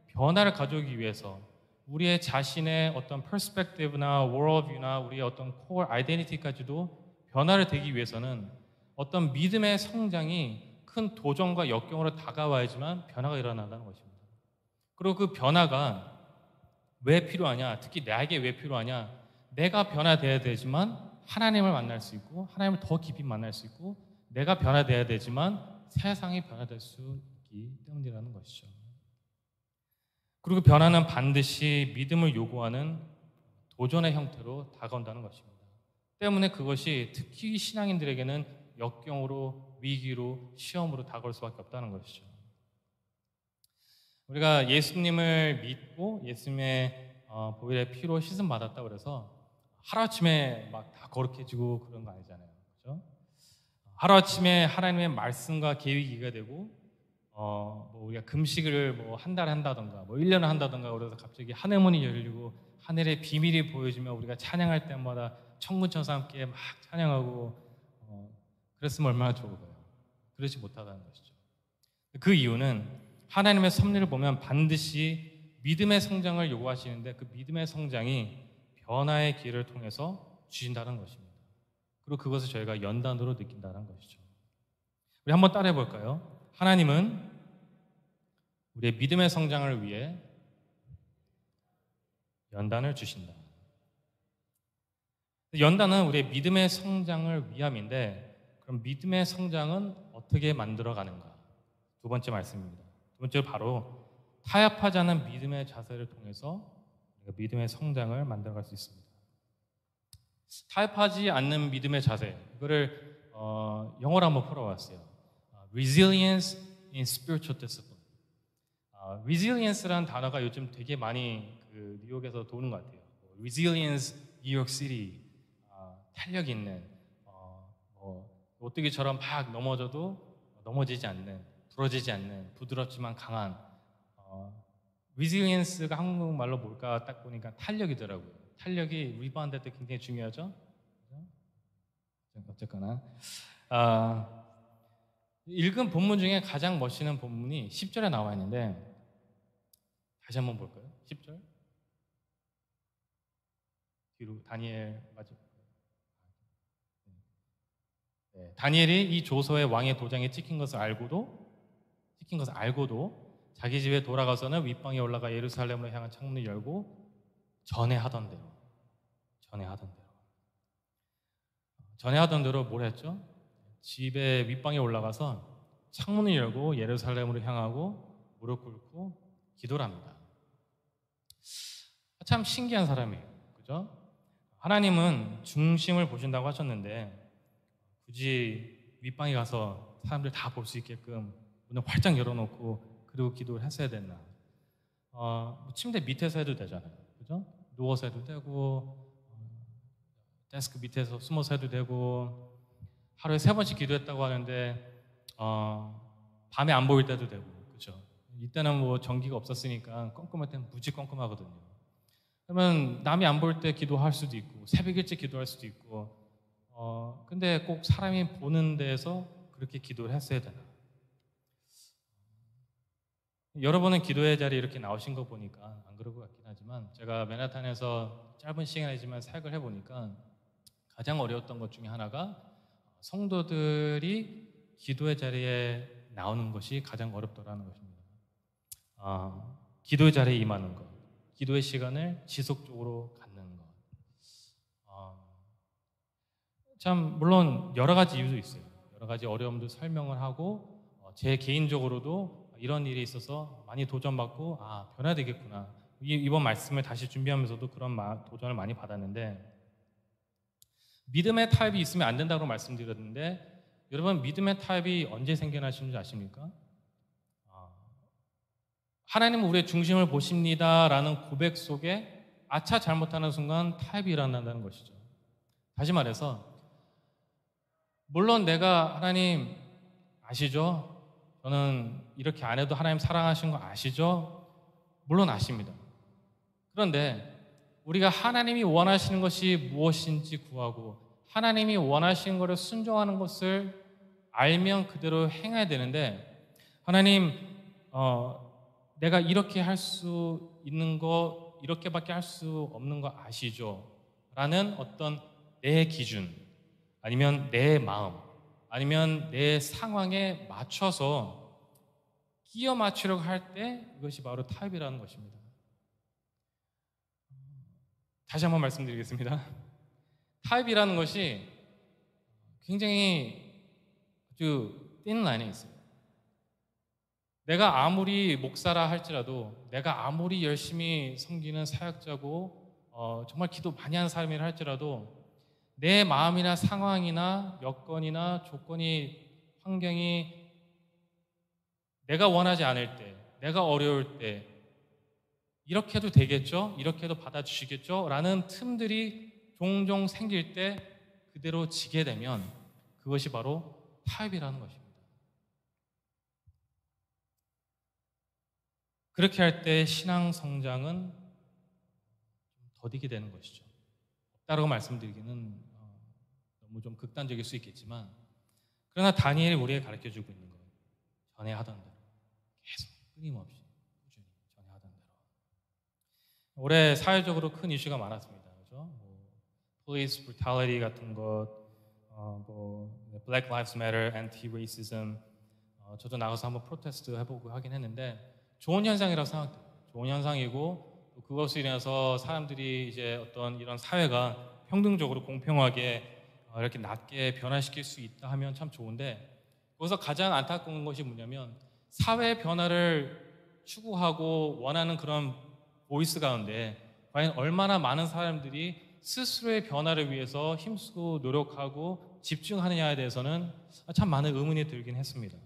변화를 가져오기 위해서 우리의 자신의 어떤 퍼스펙티브나 월드뷰나 우리의 어떤 코어 아이덴티티까지도 변화를 되기 위해서는 어떤 믿음의 성장이 큰 도전과 역경으로 다가와야지만 변화가 일어난다는 것입니다. 그리고 그 변화가 왜 필요하냐? 특히 나에게 왜 필요하냐? 내가 변화돼야 되지만 하나님을 만날 수 있고 하나님을 더 깊이 만날 수 있고 내가 변화돼야 되지만 세상이 변화될 수 있기 때문이라는 것이죠. 그리고 변화는 반드시 믿음을 요구하는 도전의 형태로 다가온다는 것입니다. 때문에 그것이 특히 신앙인들에게는 역경으로, 위기로, 시험으로 다가올 수밖에 없다는 것이죠. 우리가 예수님을 믿고 예수님의 보혈의 피로 씻음 받았다고 그래서 하루아침에 막 다 거룩해지고 그런 거 아니잖아요. 그렇죠? 하루아침에 하나님의 말씀과 계획이 이해가 되고 뭐 우리가 금식을 뭐 한 달에 한다던가 뭐 1년을 한다던가 그래서 갑자기 하늘문이 열리고 하늘의 비밀이 보여지면 우리가 찬양할 때마다 천군천사 함께 막 찬양하고 그랬으면 얼마나 좋을까요? 그렇지 못하다는 것이죠. 그 이유는 하나님의 섭리를 보면 반드시 믿음의 성장을 요구하시는데 그 믿음의 성장이 변화의 길을 통해서 주신다는 것입니다. 그리고 그것을 저희가 연단으로 느낀다는 것이죠. 우리 한번 따라해 볼까요? 하나님은 우리의 믿음의 성장을 위해 연단을 주신다. 연단은 우리의 믿음의 성장을 위함인데 그럼 믿음의 성장은 어떻게 만들어가는가? 두 번째 말씀입니다. 두 번째로 바로 타협하지 않은 믿음의 자세를 통해서 우리가 믿음의 성장을 만들어갈 수 있습니다. 타협하지 않는 믿음의 자세. 이거를 영어로 한번 풀어봤어요. Resilience in spiritual discipline. resilience라는 단어가 요즘 되게 많이 그 뉴욕에서 도는 것 같아요. resilience, New York City, 탄력 있는, 오뚜기처럼 막 넘어져도 넘어지지 않는, 부러지지 않는, 부드럽지만 강한. resilience가 한국말로 뭘까 딱 보니까 탄력이더라고요. 탄력이 리바운드 할 때 굉장히 중요하죠. 어쨌거나 읽은 본문 중에 가장 멋있는 본문이 10절에 나와 있는데 다시 한번 볼까요? 10절 뒤로 다니엘 맞죠? 네, 다니엘이 이 조서에 왕의 도장에 찍힌 것을 알고도 자기 집에 돌아가서는 윗방에 올라가 예루살렘으로 향한 창문을 열고 전에 하던 대로 뭘 했죠? 집에 윗방에 올라가서 창문을 열고 예루살렘으로 향하고 무릎 꿇고 기도를 합니다. 참 신기한 사람이에요. 그죠? 하나님은 중심을 보신다고 하셨는데 굳이 윗방에 가서 사람들 다 볼 수 있게끔 문을 활짝 열어놓고 그리고 기도를 했어야 됐나? 침대 밑에서 해도 되잖아요. 그죠? 누워서 해도 되고 데스크 밑에서 숨어서 해도 되고 하루에 3번씩 기도했다고 하는데 밤에 안 보일 때도 되고 그죠? 이때는 뭐 전기가 없었으니까 껌껌할 때는 무지 껌껌하거든요. 그러면 남이 안 볼 때 기도할 수도 있고 새벽 일찍 기도할 수도 있고 근데 꼭 사람이 보는 데에서 그렇게 기도를 했어야 되나? 여러분은 기도의 자리에 이렇게 나오신 거 보니까 안 그럴 것 같긴 하지만 제가 맨하탄에서 짧은 시간이지만 사역을 해보니까 가장 어려웠던 것 중에 하나가 성도들이 기도의 자리에 나오는 것이 가장 어렵더라는 것입니다. 기도의 자리에 임하는 것, 기도의 시간을 지속적으로 갖는 것. 참 물론 여러 가지 이유도 있어요. 여러 가지 어려움도 설명을 하고 제 개인적으로도 이런 일이 있어서 많이 도전받고 변해야 되겠구나. 이번 말씀을 다시 준비하면서도 그런 도전을 많이 받았는데 믿음의 타협이 있으면 안 된다고 말씀드렸는데 여러분 믿음의 타협이 언제 생겨나시는지 아십니까? 하나님은 우리의 중심을 보십니다라는 고백 속에 아차 잘못하는 순간 타협이 일어난다는 것이죠. 다시 말해서 물론 내가 하나님 아시죠? 저는 이렇게 안 해도 하나님 사랑하시는 거 아시죠? 물론 아십니다. 그런데 우리가 하나님이 원하시는 것이 무엇인지 구하고 하나님이 원하시는 것을 순종하는 것을 알면 그대로 행해야 되는데 하나님 내가 이렇게 할 수 있는 거 이렇게밖에 할 수 없는 거 아시죠? 라는 어떤 내 기준 아니면 내 마음 아니면 내 상황에 맞춰서 끼어 맞추려고 할 때 이것이 바로 타협이라는 것입니다. 다시 한번 말씀드리겠습니다. 타협이라는 것이 굉장히 아주 띵 라인에 있어요. 내가 아무리 목사라 할지라도 내가 아무리 열심히 섬기는 사역자고 정말 기도 많이 하는 사람이라 할지라도 내 마음이나 상황이나 여건이나 조건이 환경이 내가 원하지 않을 때 내가 어려울 때 이렇게 해도 되겠죠? 이렇게 해도 받아주시겠죠? 라는 틈들이 종종 생길 때 그대로 지게 되면 그것이 바로 타협이라는 것입니다. 그렇게 할 때 신앙 성장은 더디게 되는 것이죠. 없다라고 말씀드리기는 너무 좀 극단적일 수 있겠지만 그러나 다니엘이 우리에게 가르쳐주고 있는 것 전에 하던 대로 계속 끊임없이 꾸준히 전에 하던 대로 올해 사회적으로 큰 이슈가 많았습니다. 그렇죠? police brutality 같은 것, Black Lives Matter, anti-racism 저도 나가서 한번 프로테스트 해보고 하긴 했는데 좋은 현상이라고 생각돼요. 좋은 현상이고 그것으로 인해서 사람들이 이제 어떤 이런 사회가 평등적으로 공평하게 이렇게 낮게 변화시킬 수 있다 하면 참 좋은데 거기서 가장 안타까운 것이 뭐냐면 사회 변화를 추구하고 원하는 그런 보이스 가운데 과연 얼마나 많은 사람들이 스스로의 변화를 위해서 힘쓰고 노력하고 집중하느냐에 대해서는 참 많은 의문이 들긴 했습니다.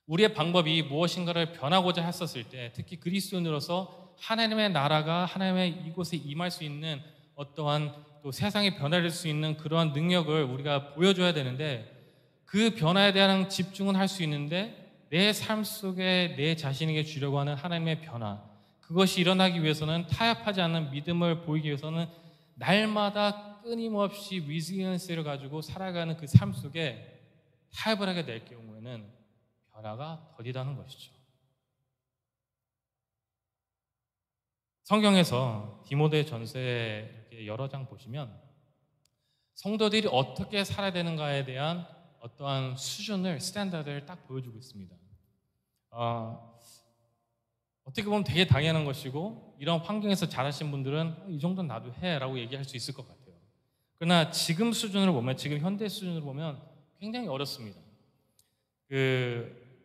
우리의 방법이 무엇인가를 변하고자 했었을 때, 특히 그리스도인으로서 하나님의 나라가 하나님의 이곳에 임할 수 있는 어떠한 또 세상의 변화를 수 있는 그러한 능력을 우리가 보여줘야 되는데, 그 변화에 대한 집중은 할 수 있는데 내 삶 속에 내 자신에게 주려고 하는 하나님의 변화, 그것이 일어나기 위해서는 타협하지 않는 믿음을 보이기 위해서는 날마다 끊임없이 리질리언스를 가지고 살아가는 그 삶 속에 타협을 하게 될 경우에는 변화가 더디다는 것이죠. 성경에서 디모데 전서에 이렇게 여러 장 보시면 성도들이 어떻게 살아야 되는가에 대한 어떠한 수준을, 스탠다드를 딱 보여주고 있습니다. 어떻게 보면 되게 당연한 것이고, 이런 환경에서 자라신 분들은 이 정도는 나도 해 라고 얘기할 수 있을 것 같아요. 그러나 지금 수준으로 보면, 지금 현대 수준으로 보면 굉장히 어렵습니다.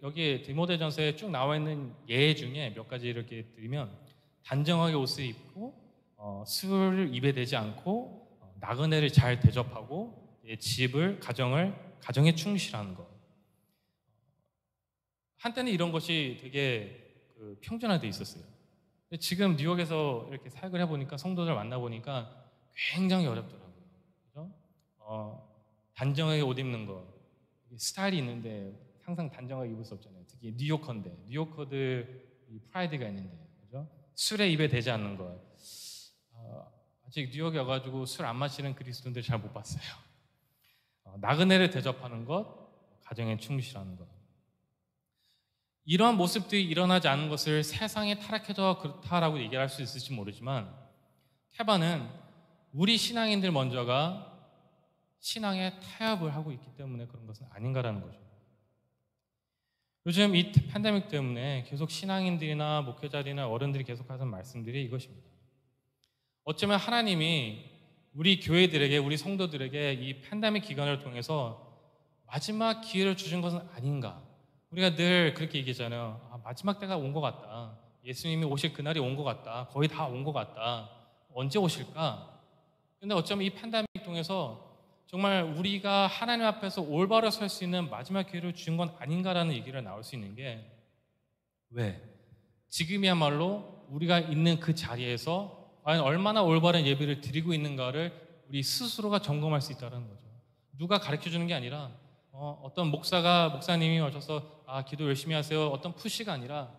여기 디모데전서에 쭉 나와 있는 예 중에 몇 가지 이렇게 드리면, 단정하게 옷을 입고 술을 입에 대지 않고 나그네를 잘 대접하고 집을, 가정에 충실하는 것. 한때는 이런 것이 되게 평준화되어 있었어요. 근데 지금 뉴욕에서 이렇게 사역을 해보니까, 성도들 만나보니까 굉장히 어렵더라고요. 그죠? 단정하게 옷 입는 거, 스타일이 있는데 항상 단정하게 입을 수 없잖아요. 특히 뉴요커들 프라이드가 있는데, 그죠? 술에 입에 대지 않는 것. 아직 뉴욕에 와가지고 술 안 마시는 그리스도인들 잘 못 봤어요. 나그네를 대접하는 것, 가정에 충실하는 것. 이러한 모습들이 일어나지 않는 것을 세상에 타락해서 그렇다라고 얘기할 수 있을지 모르지만, 태반은 우리 신앙인들 먼저가 신앙에 타협을 하고 있기 때문에 그런 것은 아닌가라는 거죠. 요즘 이 팬데믹 때문에 계속 신앙인들이나 목회자들이나 어른들이 계속 하는 말씀들이 이것입니다. 어쩌면 하나님이 우리 교회들에게, 우리 성도들에게 이 팬데믹 기간을 통해서 마지막 기회를 주신 것은 아닌가. 우리가 늘 그렇게 얘기하잖아요. 마지막 때가 온 것 같다. 예수님이 오실 그날이 온 것 같다. 거의 다 온 것 같다. 언제 오실까? 근데 어쩌면 이 팬데믹 통해서 정말 우리가 하나님 앞에서 올바로 설 수 있는 마지막 기회를 주신 건 아닌가라는 얘기를 나올 수 있는 게, 왜? 지금이야말로 우리가 있는 그 자리에서 과연 얼마나 올바른 예배를 드리고 있는가를 우리 스스로가 점검할 수 있다는 거죠. 누가 가르쳐주는 게 아니라 어떤 목사님이 오셔서 기도 열심히 하세요, 어떤 푸시가 아니라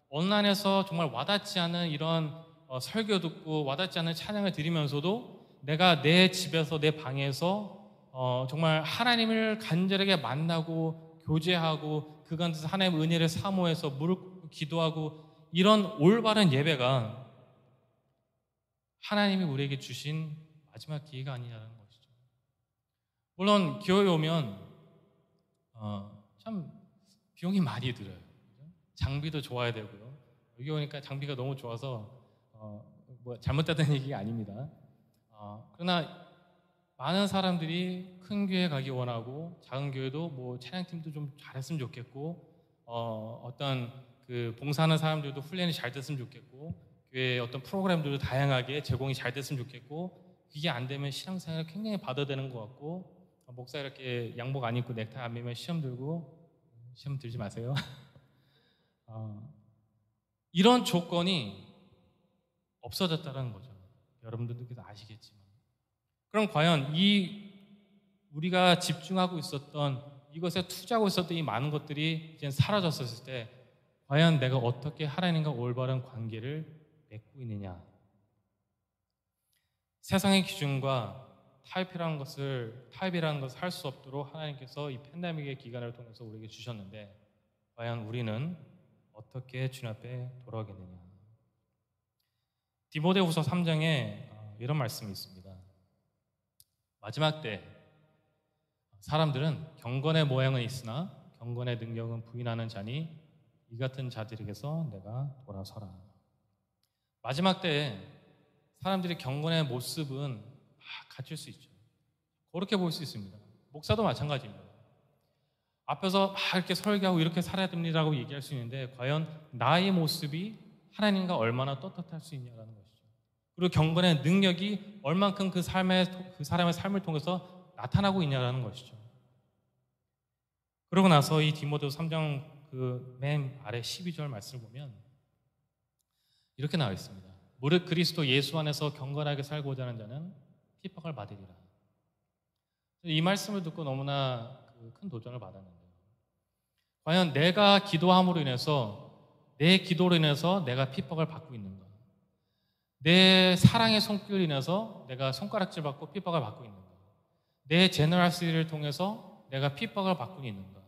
온라인에서 정말 와닿지 않은 이런 설교 듣고 와닿지 않은 찬양을 드리면서도 내가 내 집에서, 내 방에서 정말 하나님을 간절하게 만나고 교제하고 그 가운데서 하나님의 은혜를 사모해서 무릎 꿇고 기도하고, 이런 올바른 예배가 하나님이 우리에게 주신 마지막 기회가 아니냐는 것이죠. 물론 교회에 오면 참 비용이 많이 들어요. 장비도 좋아야 되고요. 여기 오니까 장비가 너무 좋아서 잘못됐다는 얘기가 아닙니다. 그러나 많은 사람들이 큰 교회 가기 원하고, 작은 교회도 찬양팀도 좀 잘했으면 좋겠고, 어떤 그 봉사하는 사람들도 훈련이 잘 됐으면 좋겠고, 교회의 어떤 프로그램들도 다양하게 제공이 잘 됐으면 좋겠고, 그게 안 되면 신앙생활을 굉장히 받아대는 것 같고, 목사 이렇게 양복 안 입고 넥타이 안 매면 시험 들지 마세요. 이런 조건이 없어졌다는 거죠. 여러분들께서 아시겠지만. 그럼 과연 우리가 집중하고 있었던, 이것에 투자하고 있었던 이 많은 것들이 이제 사라졌을 때 과연 내가 어떻게 하나님과 올바른 관계를 맺고 있느냐. 세상의 기준과 타협이라는 것을 할 수 없도록 하나님께서 이 팬데믹의 기간을 통해서 우리에게 주셨는데, 과연 우리는 어떻게 주님 앞에 돌아오겠느냐. 디모데후서 3장에 이런 말씀이 있습니다. 마지막 때 사람들은 경건의 모양은 있으나 경건의 능력은 부인하는 자니 이 같은 자들에게서 내가 돌아서라. 마지막 때에 사람들이 경건의 모습은 갖출 수 있죠. 그렇게 볼 수 있습니다. 목사도 마찬가지입니다. 앞에서 이렇게 설교하고 이렇게 살아야 됩니다라고 얘기할 수 있는데, 과연 나의 모습이 하나님과 얼마나 떳떳할 수 있냐라는 것이죠. 그리고 경건의 능력이 얼만큼 그 사람의 삶을 통해서 나타나고 있냐라는 것이죠. 그러고 나서 이 디모데후서 3장 그 맨 아래 12절 말씀을 보면 이렇게 나와 있습니다. 무릇 그리스도 예수 안에서 경건하게 살고자 하는 자는 핍박을 받으리라. 이 말씀을 듣고 너무나 큰 도전을 받았는데요. 과연 내가 기도함으로 인해서 내 기도로 인해서 내가 핍박을 받고 있는가? 내 사랑의 손길로 인해서 내가 손가락질 받고 핍박을 받고 있는가? 내 제너러시티를 통해서 내가 핍박을 받고 있는가?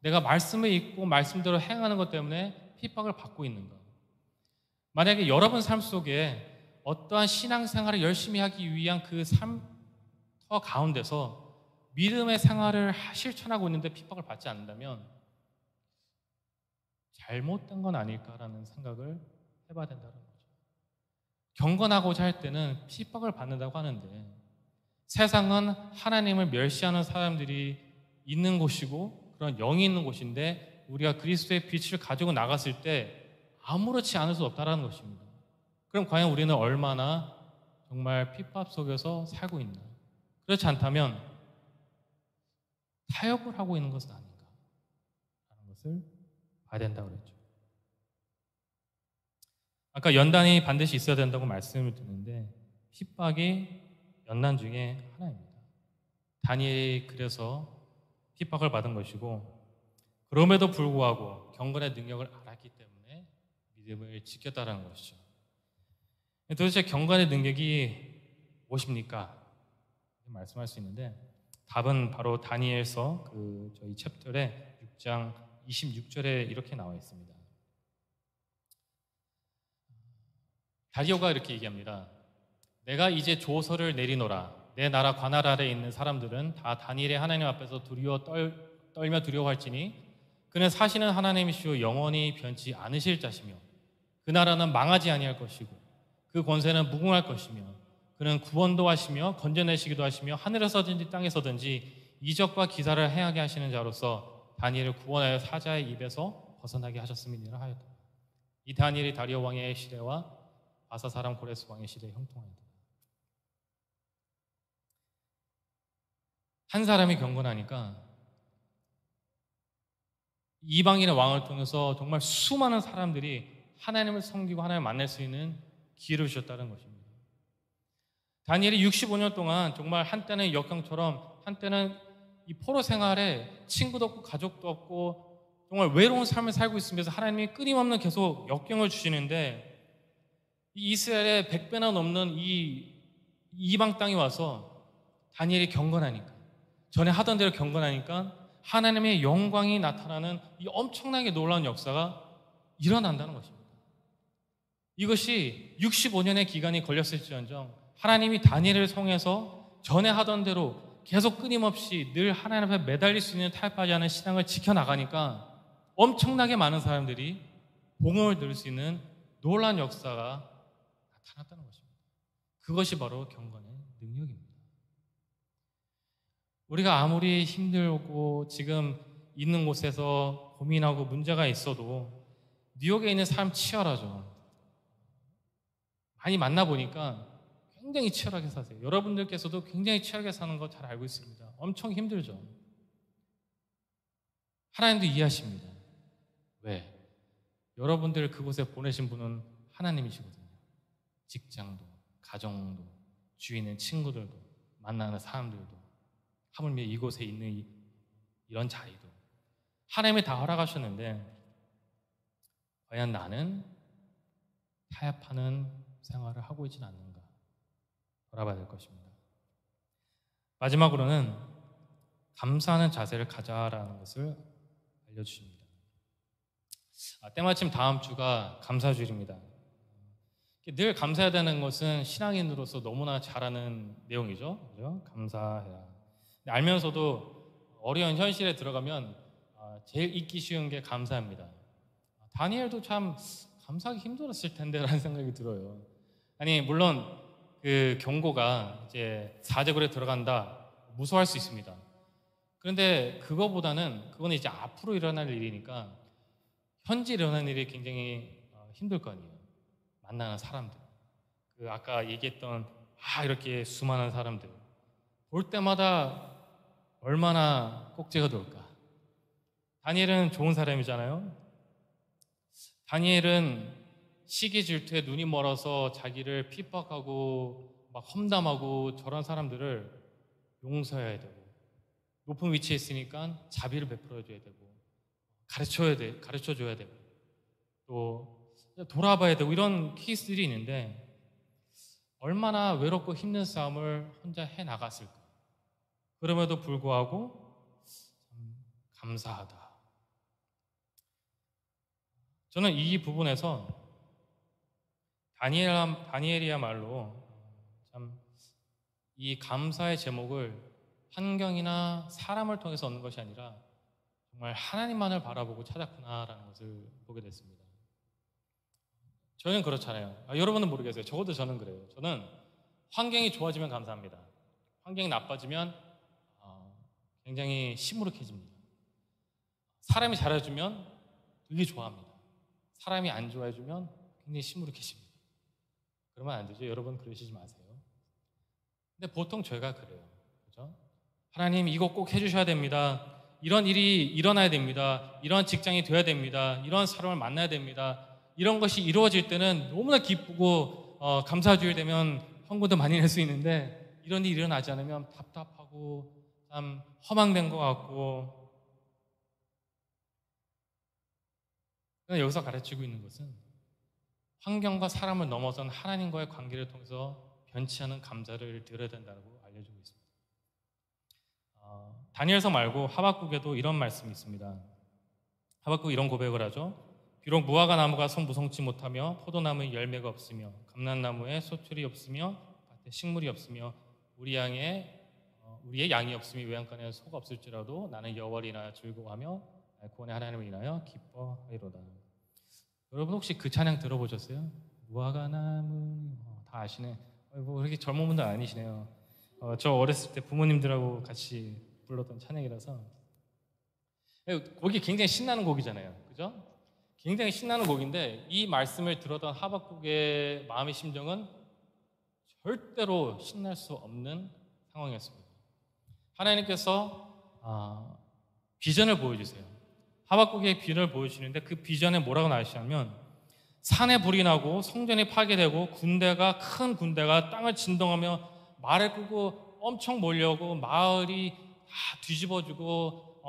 내가 말씀을 읽고 말씀대로 행하는 것 때문에 핍박을 받고 있는가? 만약에 여러분 삶 속에 어떠한 신앙생활을 열심히 하기 위한 그 삶터 가운데서 믿음의 생활을 실천하고 있는데 핍박을 받지 않는다면 잘못된 건 아닐까라는 생각을 해봐야 된다는 거죠. 경건하고자 할 때는 핍박을 받는다고 하는데 세상은 하나님을 멸시하는 사람들이 있는 곳이고 그런 영이 있는 곳인데 우리가 그리스도의 빛을 가지고 나갔을 때 아무렇지 않을 수 없다는 것입니다. 그럼 과연 우리는 얼마나 정말 핍박 속에서 살고 있나? 그렇지 않다면 타협을 하고 있는 것은 아닌가 하는 것을 봐야 된다고 그랬죠. 아까 연단이 반드시 있어야 된다고 말씀을 드렸는데 핍박이 연단 중에 하나입니다. 다니엘이 그래서 핍박을 받은 것이고 그럼에도 불구하고 경건의 능력을 알았기 때문에 믿음을 지켰다는 것이죠. 도대체 경건의 능력이 무엇입니까? 말씀할 수 있는데 답은 바로 다니엘서 저희 챕터의 6장 26절에 이렇게 나와 있습니다. 다리오가 이렇게 얘기합니다. 내가 이제 조서를 내리노라. 내 나라 관할 아래에 있는 사람들은 다 다니엘의 하나님 앞에서 떨며 두려워할지니 그는 사시는 하나님이시오 영원히 변치 않으실 자시며 그 나라는 망하지 아니할 것이고 그 권세는 무궁할 것이며 그는 구원도 하시며 건져내시기도 하시며 하늘에서든지 땅에서든지 이적과 기사를 행하게 하시는 자로서 다니엘을 구원하여 사자의 입에서 벗어나게 하셨음이니라 하였다. 이 다니엘이 다리오 왕의 시대와 바사 사람 고레스 왕의 시대에 형통하였다. 한 사람이 경건하니까 이방인의 왕을 통해서 정말 수많은 사람들이 하나님을 섬기고 하나님을 만날 수 있는 기회를 주셨다는 것입니다. 다니엘이 65년 동안 정말 한때는 역경처럼 한때는 이 포로 생활에 친구도 없고 가족도 없고 정말 외로운 삶을 살고 있으면서 하나님이 끊임없는 계속 역경을 주시는데 이 이스라엘의 100배나 넘는 이 이방 땅에 와서 다니엘이 경건하니까 전에 하던 대로 경건하니까 하나님의 영광이 나타나는 이 엄청나게 놀라운 역사가 일어난다는 것입니다. 이것이 65년의 기간이 걸렸을지언정 하나님이 다니엘을 통해서 전에 하던 대로 계속 끊임없이 늘 하나님 앞에 매달릴 수 있는 타협하지 않은 신앙을 지켜나가니까 엄청나게 많은 사람들이 복음을 들을 수 있는 놀라운 역사가 나타났다는 것입니다. 그것이 바로 경건의 능력입니다. 우리가 아무리 힘들고 지금 있는 곳에서 고민하고 문제가 있어도 뉴욕에 있는 삶 치열하죠. 많이 만나보니까 굉장히 치열하게 사세요. 여러분들께서도 굉장히 치열하게 사는 거 잘 알고 있습니다. 엄청 힘들죠. 하나님도 이해하십니다. 왜? 여러분들 그곳에 보내신 분은 하나님이시거든요. 직장도, 가정도, 주위에 친구들도, 만나는 사람들도, 하물며 이곳에 있는 이런 자리도 하나님이 다 허락하셨는데 과연 나는 타협하는 생활을 하고 있지는 않는가 돌아봐야 될 것입니다. 마지막으로는 감사하는 자세를 가자라는 것을 알려주십니다. 때마침 다음 주가 감사주일입니다. 늘 감사해야 되는 것은 신앙인으로서 너무나 잘 아는 내용이죠. 그죠? 감사해야. 알면서도 어려운 현실에 들어가면 제일 잊기 쉬운 게 감사합니다. 다니엘도 참 감사하기 힘들었을 텐데라는 생각이 들어요. 아니 물론 그 경고가 이제 사제굴에 들어간다 무서워할 수 있습니다. 그런데 그거는 이제 앞으로 일어날 일이니까 현재 일어난 일이 굉장히 힘들 거 아니에요. 만나는 사람들, 그 아까 얘기했던 이렇게 수많은 사람들 볼 때마다 얼마나 꼭지가 돌까. 다니엘은 좋은 사람이잖아요. 다니엘은 시기 질투에 눈이 멀어서 자기를 핍박하고 막 험담하고 저런 사람들을 용서해야 되고, 높은 위치에 있으니까 자비를 베풀어줘야 되고, 가르쳐줘야 되고, 또 돌아봐야 되고, 이런 케이스들이 있는데 얼마나 외롭고 힘든 싸움을 혼자 해나갔을까. 그럼에도 불구하고 참 감사하다. 저는 이 부분에서 다니엘이야말로 참 이 감사의 제목을 환경이나 사람을 통해서 얻는 것이 아니라 정말 하나님만을 바라보고 찾았구나라는 것을 보게 됐습니다. 저는 그렇잖아요. 여러분은 모르겠어요. 적어도 저는 그래요. 저는 환경이 좋아지면 감사합니다. 환경이 나빠지면 굉장히 시무룩해집니다. 사람이 잘해주면 되게 좋아합니다. 사람이 안 좋아해주면 굉장히 시무룩해집니다. 그러면 안 되죠. 여러분 그러시지 마세요. 근데 보통 저희가 그래요. 그죠? 하나님 이거 꼭 해주셔야 됩니다. 이런 일이 일어나야 됩니다. 이런 직장이 돼야 됩니다. 이런 사람을 만나야 됩니다. 이런 것이 이루어질 때는 너무나 기쁘고 감사주의 되면 헌금도 많이 낼 수 있는데, 이런 일이 일어나지 않으면 답답하고 참 허망된 것 같고. 여기서 가르치고 있는 것은 환경과 사람을 넘어선 하나님과의 관계를 통해서 변치 않은 감사를 드려야 된다고 알려주고 있습니다. 다니엘서 말고 하박국에도 이런 말씀이 있습니다. 하박국 이런 고백을 하죠. 비록 무화과 나무가 무성치 못하며 포도나무에 열매가 없으며 감람나무에 소출이 없으며 밭에 식물이 없으며 우리의 양이 없으며 외양간에 소가 없을지라도 나는 여호와를 인하여 즐거워하며 구원의 하나님을 인하여 기뻐하리로다. 여러분 혹시 그 찬양 들어보셨어요? 무화과 나무 다 아시네. 뭐 그렇게 젊은 분들 아니시네요. 저 어렸을 때 부모님들하고 같이 불렀던 찬양이라서. 곡이 굉장히 신나는 곡이잖아요. 그죠? 굉장히 신나는 곡인데 이 말씀을 들었던 하박국의 마음의 심정은 절대로 신날 수 없는 상황이었습니다. 하나님께서 비전을 보여주세요. 하박국의 비전을 보여주시는데 그 비전에 뭐라고 나오시냐면, 산에 불이 나고 성전이 파괴되고 큰 군대가 땅을 진동하며 말을 끄고 엄청 몰려오고 마을이 다 뒤집어지고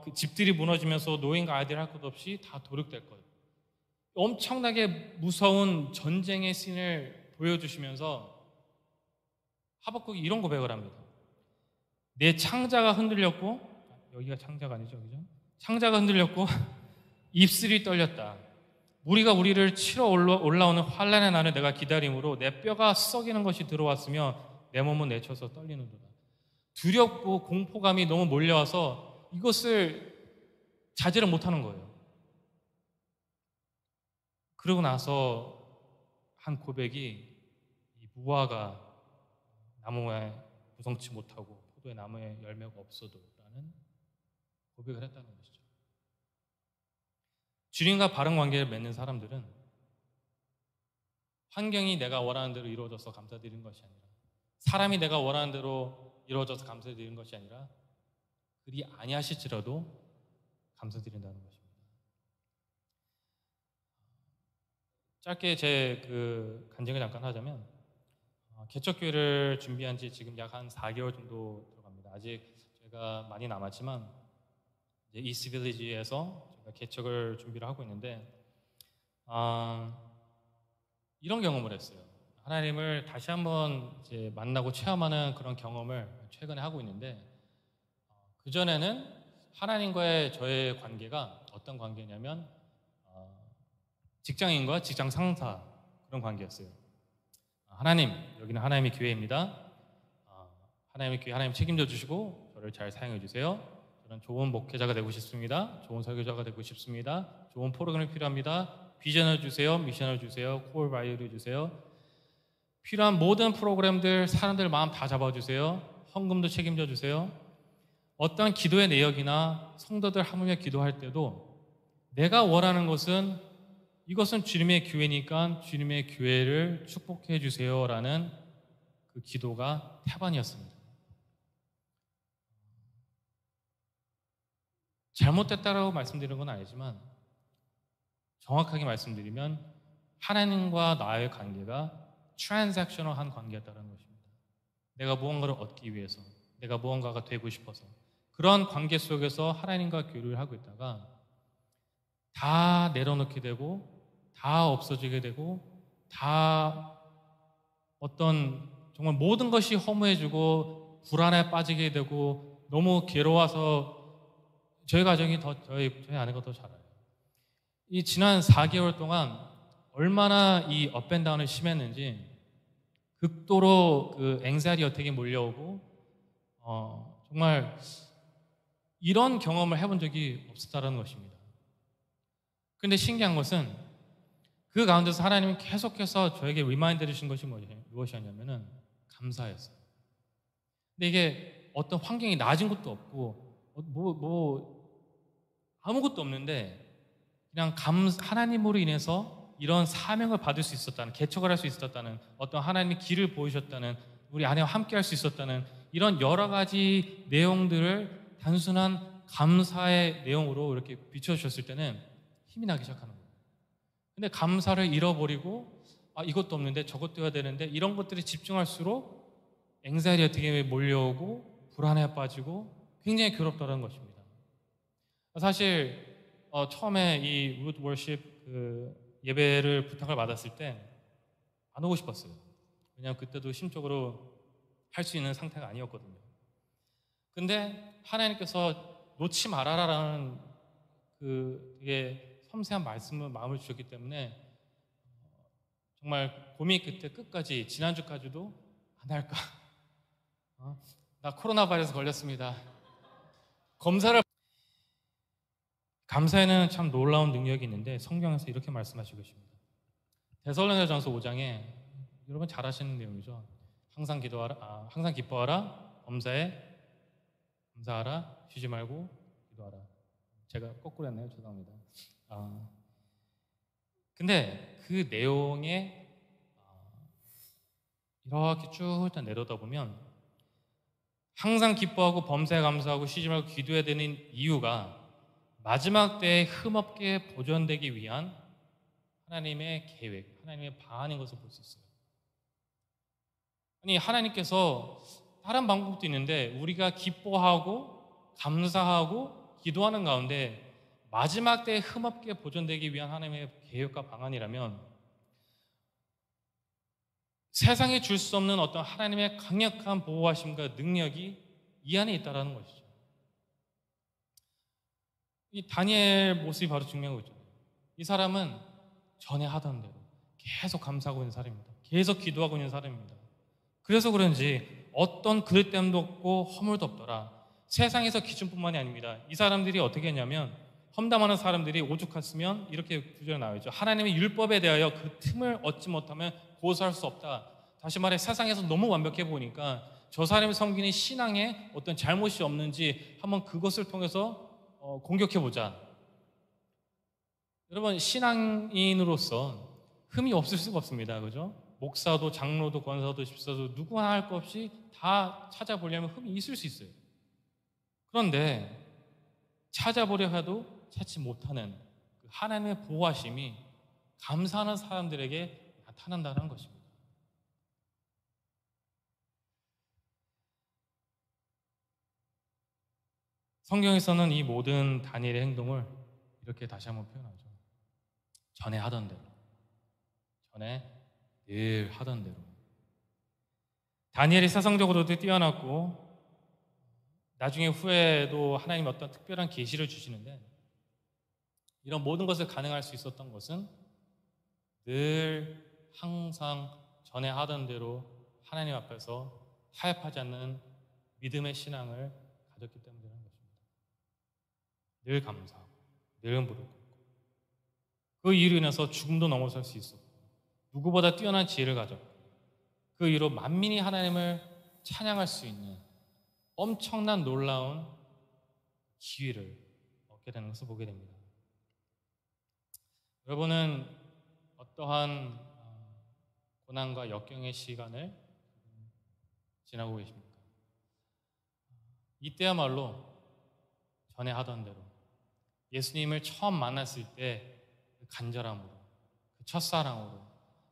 그 집들이 무너지면서 노인과 아이들 할 것 없이 다 도륙될 거예요. 엄청나게 무서운 전쟁의 씬을 보여주시면서 하박국이 이런 고백을 합니다. 내 창자가 흔들렸고, 여기가 창자가 아니죠, 그죠? 창자가 흔들렸고 입술이 떨렸다. 무리가 우리를 치러 올라오는 환란의 날을 내가 기다림으로 내 뼈가 썩이는 것이 들어왔으며 내 몸은 내쳐서 떨리는도다. 두렵고 공포감이 너무 몰려와서 이것을 자제를 못하는 거예요. 그러고 나서 한 고백이 이 무화과 나무에 무성치 못하고 포도의 나무에 열매가 없어도 라는 고백을 했다는 것이죠. 주님과 바른 관계를 맺는 사람들은 환경이 내가 원하는 대로 이루어져서 감사드리는 것이 아니라, 사람이 내가 원하는 대로 이루어져서 감사드리는 것이 아니라, 그리 아니하실지라도 감사드린다는 것입니다. 짧게 제 간증을 잠깐 하자면, 개척교회를 준비한 지 지금 약 한 4개월 정도 들어갑니다. 아직 제가 많이 남았지만 이제 이스빌리지에서 제가 개척을 준비를 하고 있는데, 이런 경험을 했어요. 하나님을 다시 한번 이제 만나고 체험하는 그런 경험을 최근에 하고 있는데, 그전에는 하나님과의 저의 관계가 어떤 관계냐면 직장인과 직장 상사 그런 관계였어요. 하나님, 여기는 하나님의 교회입니다. 하나님의 교회 하나님 책임져 주시고 저를 잘 사용해 주세요. 저는 좋은 목회자가 되고 싶습니다. 좋은 설교자가 되고 싶습니다. 좋은 프로그램이 필요합니다. 비전을 주세요. 미션을 주세요. 콜 바이오를 주세요. 필요한 모든 프로그램들, 사람들 마음 다 잡아주세요. 헌금도 책임져 주세요. 어떤 기도의 내역이나 성도들 하물며 기도할 때도 내가 원하는 것은 이것은 주님의 교회니까 주님의 교회를 축복해 주세요라는 그 기도가 태반이었습니다. 잘못됐다라고 말씀드리는 건 아니지만 정확하게 말씀드리면 하나님과 나의 관계가 트랜잭셔널한 관계였다는 것입니다. 내가 무언가를 얻기 위해서, 내가 무언가가 되고 싶어서 그런 관계 속에서 하나님과 교류를 하고 있다가 다 내려놓게 되고 다 없어지게 되고 다 어떤 정말 모든 것이 허무해지고 불안에 빠지게 되고 너무 괴로워서 저희 가정이 저희 아내가 더 잘 알아요. 이 지난 4개월 동안 얼마나 이 업앤다운이 심했는지 극도로 그 앵자리 어택이 몰려오고 정말 이런 경험을 해본 적이 없었다는 것입니다. 그런데 신기한 것은 그 가운데서 하나님은 계속해서 저에게 리마인드 해주신 것이 무엇이었냐면은 감사였어요. 근데 이게 어떤 환경이 나아진 것도 없고 아무것도 없는데 그냥 하나님으로 인해서 이런 사명을 받을 수 있었다는, 개척을 할 수 있었다는, 어떤 하나님의 길을 보이셨다는, 우리 아내와 함께 할 수 있었다는 이런 여러 가지 내용들을 단순한 감사의 내용으로 이렇게 비춰주셨을 때는 힘이 나기 시작하는 거예요. 근데 감사를 잃어버리고 이것도 없는데 저것도 해야 되는데 이런 것들에 집중할수록 앵자리 어떻게 몰려오고 불안에 빠지고 굉장히 괴롭다는 것입니다. 사실 처음에 이 루트 워십 예배를 부탁을 받았을 때 안 오고 싶었어요. 왜냐하면 그때도 심적으로 할 수 있는 상태가 아니었거든요. 근데 하나님께서 놓지 말아라라는 그 되게 섬세한 말씀을 마음을 주셨기 때문에 정말 고민 끝에 끝까지 지난주까지도 안 할까? 나 코로나 바이러스 걸렸습니다. 검사를 감사에는 참 놀라운 능력이 있는데 성경에서 이렇게 말씀하시고 계십니다. 데살로니가전서 5장에 여러분 잘 아시는 내용이죠. 항상 기도하라, 항상 기뻐하라, 범사에 감사하라, 쉬지 말고 기도하라. 제가 거꾸로 했네요. 죄송합니다. 근데 그 내용에 이렇게 쭉 일단 내려다보면 항상 기뻐하고 범사에 감사하고 쉬지 말고 기도해야 되는 이유가 마지막 때에 흠없게 보존되기 위한 하나님의 계획, 하나님의 방안인 것을 볼 수 있어요. 아니 하나님께서 다른 방법도 있는데 우리가 기뻐하고 감사하고 기도하는 가운데 마지막 때에 흠없게 보존되기 위한 하나님의 계획과 방안이라면 세상에 줄 수 없는 어떤 하나님의 강력한 보호하심과 능력이 이 안에 있다는 것이죠. 이 다니엘 모습이 바로 증명하고 있잖아요. 이 사람은 전에 하던 대로 계속 감사하고 있는 사람입니다. 계속 기도하고 있는 사람입니다. 그래서 그런지 어떤 그릇됨도 없고 허물도 없더라. 세상에서 기준뿐만이 아닙니다. 이 사람들이 어떻게 했냐면 험담하는 사람들이 오죽했으면 이렇게 구절에 나와 있죠. 하나님의 율법에 대하여 그 틈을 얻지 못하면 고소할 수 없다. 다시 말해 세상에서 너무 완벽해 보니까 저 사람이 섬기는 신앙에 어떤 잘못이 없는지 한번 그것을 통해서 공격해보자. 여러분 신앙인으로서 흠이 없을 수가 없습니다. 그죠? 목사도 장로도 권사도 집사도 누구 하나 할 것 없이 다 찾아보려면 흠이 있을 수 있어요. 그런데 찾아보려 해도 찾지 못하는 그 하나님의 보호하심이 감사하는 사람들에게 나타난다는 것입니다. 성경에서는 이 모든 다니엘의 행동을 이렇게 다시 한번 표현하죠. 전에 하던 대로, 전에 늘 하던 대로. 다니엘이 세상적으로도 뛰어났고 나중에 후에도 하나님이 어떤 특별한 계시를 주시는데 이런 모든 것을 가능할 수 있었던 것은 늘 항상 전에 하던 대로 하나님 앞에서 타협하지 않는 믿음의 신앙을 가졌기 때문이라는 것입니다. 늘 감사하고 늘 무릎 꿇고 그 이유로 인해서 죽음도 넘어설 수 있었고 누구보다 뛰어난 지혜를 가졌고 그 이유로 만민이 하나님을 찬양할 수 있는 엄청난 놀라운 기회를 얻게 되는 것을 보게 됩니다. 여러분은 어떠한 고난과 역경의 시간을 지나고 계십니까? 이때야말로 전에 하던 대로 예수님을 처음 만났을 때 그 간절함으로, 그 첫사랑으로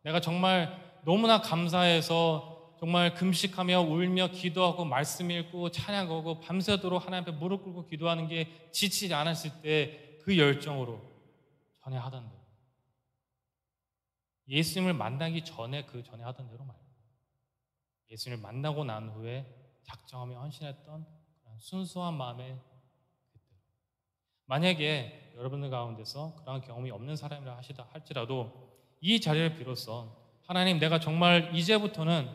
내가 정말 너무나 감사해서 정말 금식하며 울며 기도하고 말씀 읽고 찬양하고 밤새도록 하나님 앞에 무릎 꿇고 기도하는 게 지치지 않았을 때 그 열정으로 전에 하던 대로, 예수님을 만나기 전에 그 전에 하던 대로 말고 예수님을 만나고 난 후에 작정하며 헌신했던 그런 순수한 마음의 그때. 만약에 여러분들 가운데서 그런 경험이 없는 사람이라 할지라도 이 자리를 빌어서 하나님, 내가 정말 이제부터는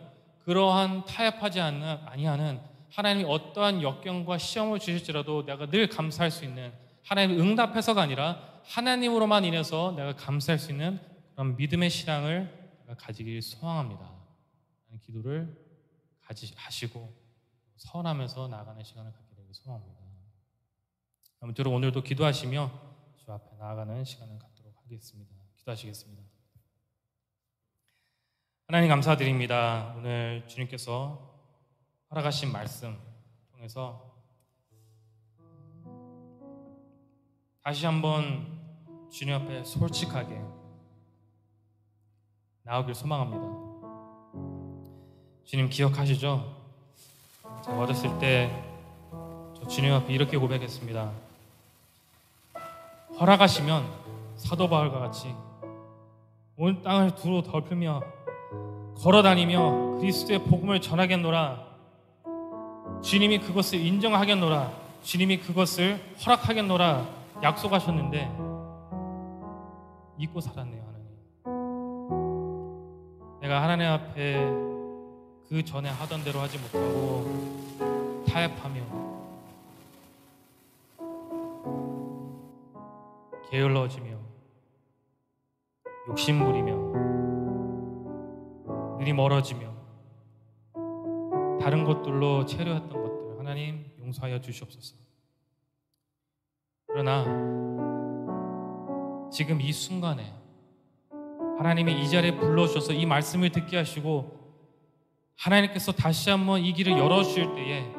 그러한 타협하지 아니하는 하나님이 어떠한 역경과 시험을 주실지라도 내가 늘 감사할 수 있는, 하나님의 응답해서가 아니라 하나님으로만 인해서 내가 감사할 수 있는 그런 믿음의 신앙을 내가 가지길 소망합니다 라는 기도를 하시고 서원하면서 나아가는 시간을 갖게 되길 소망합니다. 아무쪼록 오늘도 기도하시며 주 앞에 나아가는 시간을 갖도록 하겠습니다. 기도하시겠습니다. 하나님 감사드립니다. 오늘 주님께서 허락하신 말씀 통해서 다시 한번 주님 앞에 솔직하게 나오길 소망합니다. 주님 기억하시죠? 제가 어렸을 때 저 주님 앞에 이렇게 고백했습니다. 허락하시면 사도 바울과 같이 온 땅을 두루 덮으며 걸어다니며 그리스도의 복음을 전하겠노라. 주님이 그것을 인정하겠노라. 주님이 그것을 허락하겠노라 약속하셨는데 잊고 살았네요. 하나님, 내가 하나님 앞에 그 전에 하던 대로 하지 못하고 타협하며 게을러지며 욕심부리며 눈이 멀어지며 다른 것들로 채려했던 것들, 하나님 용서하여 주시옵소서. 그러나 지금 이 순간에 하나님이 이 자리에 불러주셔서 이 말씀을 듣게 하시고 하나님께서 다시 한번 이 길을 열어주실 때에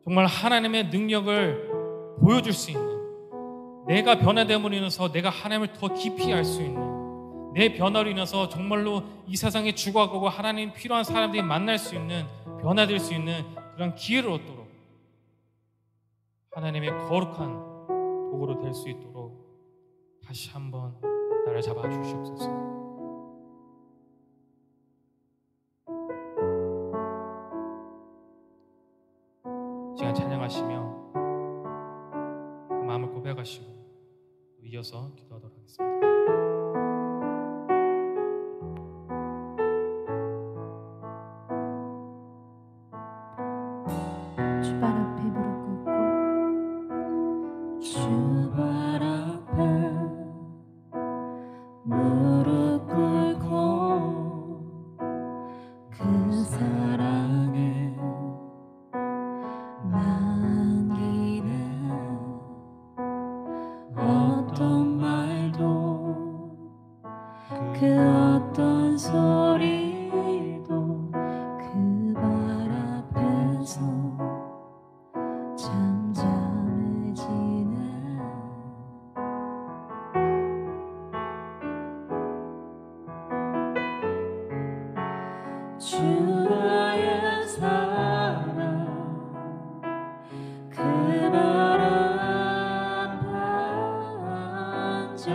정말 하나님의 능력을 보여줄 수 있는, 내가 변화됨으로 인해서 내가 하나님을 더 깊이 알 수 있는, 내 변화로 인해서 정말로 이 세상에 죽어가고 하나님 필요한 사람들이 만날 수 있는, 변화될 수 있는 그런 기회를 얻도록 하나님의 거룩한 도구로 될 수 있도록 다시 한번 나를 잡아주시옵소서. 시간 찬양하시며 그 마음을 고백하시고 또 이어서 기도하도록 하겠습니다. 주발 앞에 무릎 꿇고 주발 앞에 무릎 꿇고 그 사랑에 남기는 어떤 말도 그 어떤 소리도 그 발 앞에서 잠잠해지네. 주 나의 사랑 그 발 앞에 앉아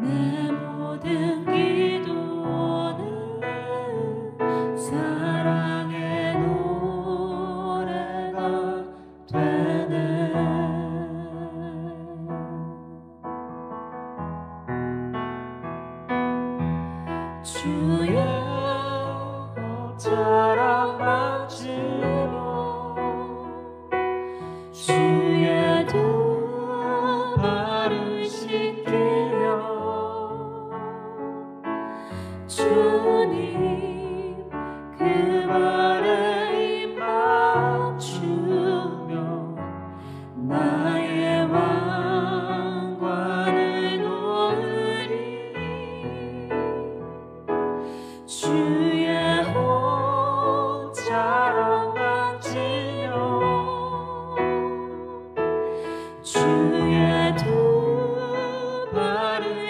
내 모든 기도는 사랑의 노래가 되네. 주의 자랑 만지고 주의 두 발을 씻기며 주님 그 발에 입 맞추며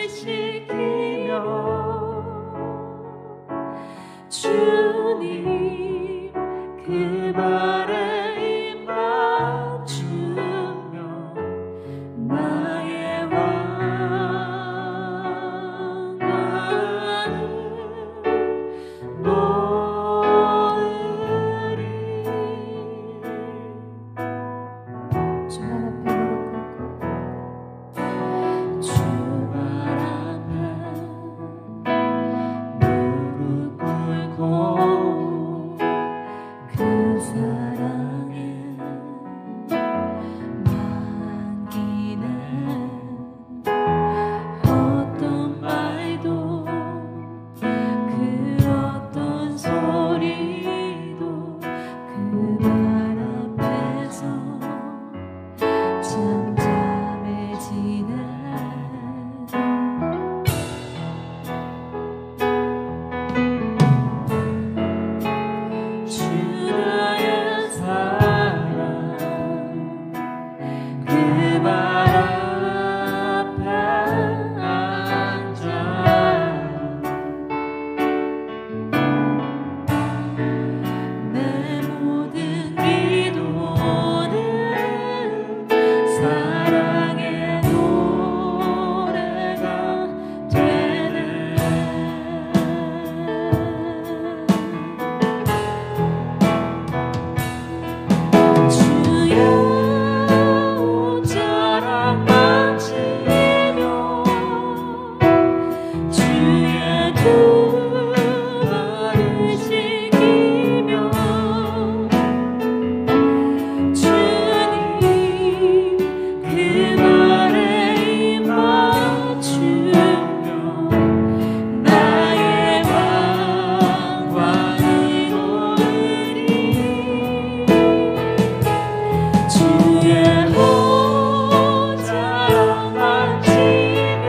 시키며 주님 그 말에 입 맞추며 나의 왕관을 놓으리. 주말 앞에 무릎 꿇고 그 사랑에 맡기는 어떤 말도 그 어떤 소리도 그 말 앞에서 잠잠해지는 주나의 사랑 그 말 앞에 앉아 내 모든 기도는 사랑의 노래가 되네. 주여 옷자락 만지며 주의 두 발을 시키며 주님 그 말에 입 맞추며 나의 왕관을 놓으리. 주의 옷자락 만지며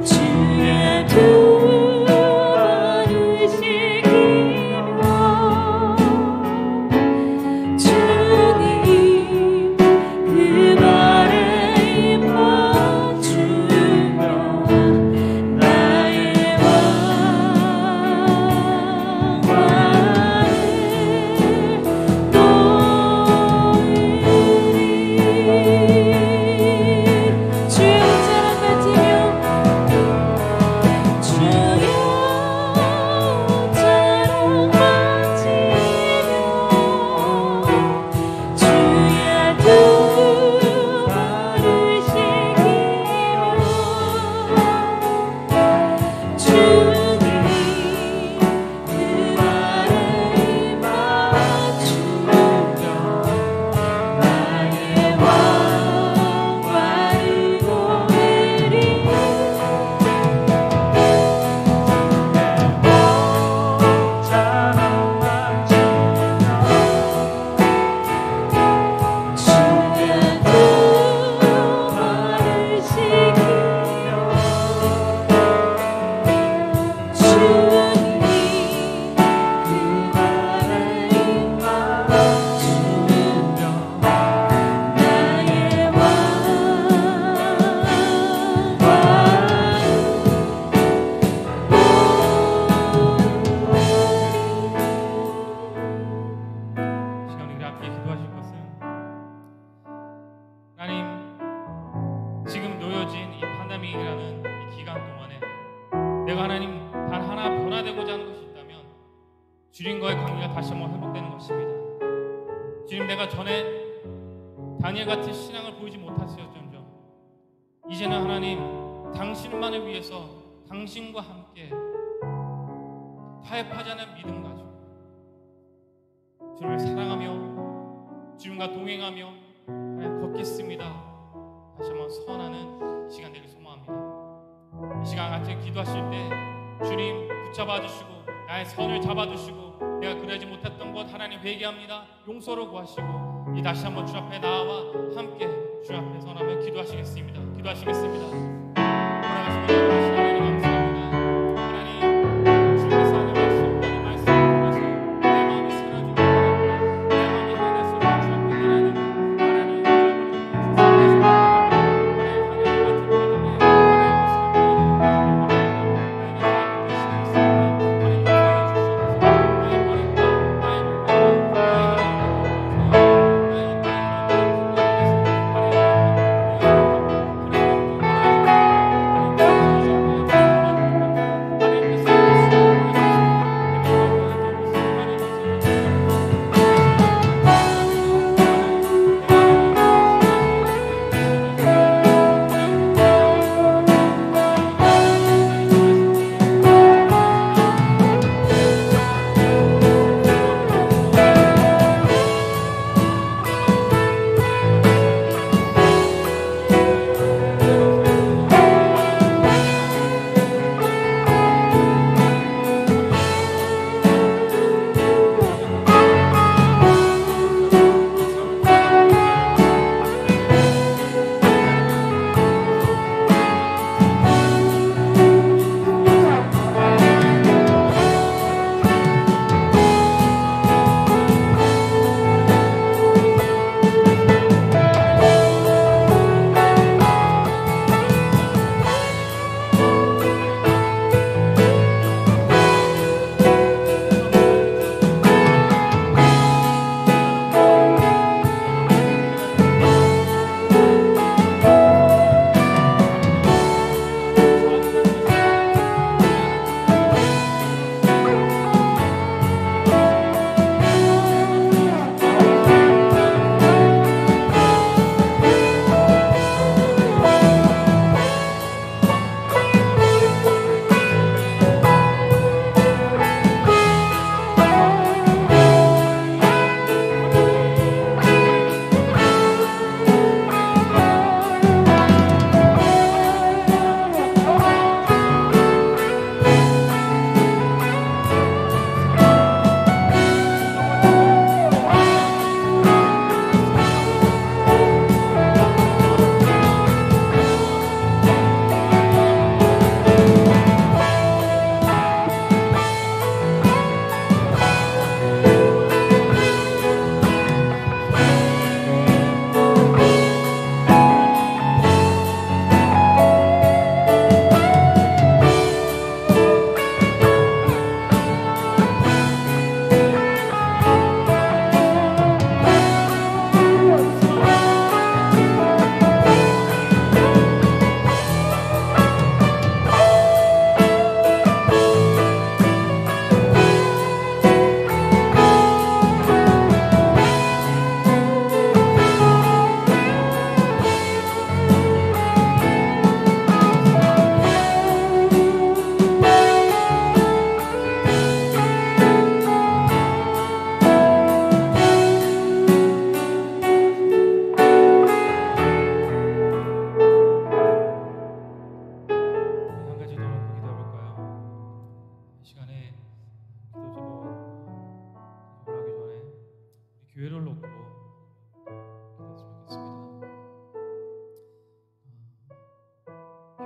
주의 두 발을 시키며 주님 그 말에 입 맞추며 나의 왕관을 주의 옷자락 만지며 주의 옷자락 만지며 주의 두 발을 시키며 주님 그 말에 입 맞추며 나의 왕관을 놓으리. 옷자락 만지며 주의 두 발을 시키며 주님 그 말에 입 맞추며 나의 시간 우리 함께 기도하실 것은 하나님, 지금 놓여진 이 팬데믹이라는 이 기간 동안에 내가 하나님 단 하나 변화되고자 하는 것이 있다면 주님과의 관계가 다시 한번 회복되는 것입니다. 주님, 내가 전에 다니엘 같은 신앙을 보이지 못했을지언정 이제는 하나님 당신만을 위해서 당신과 함께 타협하지 않은 믿음 가지고 주님을 사랑하며 주님과 동행하며 하나님 걷겠습니다. 다시 한번 선언하는 시간 되길 소망합니다. 이 시간 같이 기도하실 때 주님 붙잡아 주시고 나의 선을 잡아 주시고 내가 그러지 못했던 것 하나님 회개합니다. 용서를 구하시고 이 다시 한번 주 앞에 나와 함께 주 앞에 선하며 기도하시겠습니다. 기도하시겠습니다. 돌아가시고 하나님 감사합니다. 하나님 주께서 하는 말씀 하는 말씀을 통해서 내 마음이 사라지고 내 마음이 하나님께서 주 앞에 하나님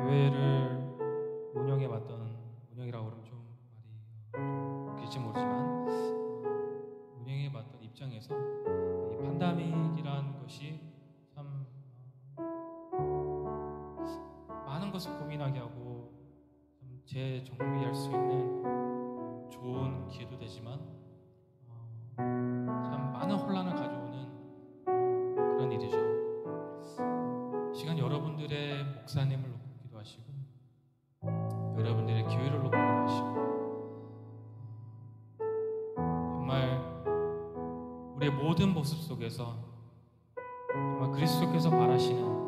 교회를 운영해 왔던 운영이라고 그러면 좀 말이 웃길지 모르지만 운영해 봤던 입장에서 이 팬데믹이라는 것이 참 많은 것을 고민하게 하고 재정비할 수 있는 좋은 기회도 되지만 참 많은 혼란을 가져오는 그런 일이죠. 시간 여러분들의 목사님을 놓고 기도하시고 여러분들의 교회를 놓고 기도하시고 정말 우리의 모든 모습 속에서 정말 그리스도께서 바라시는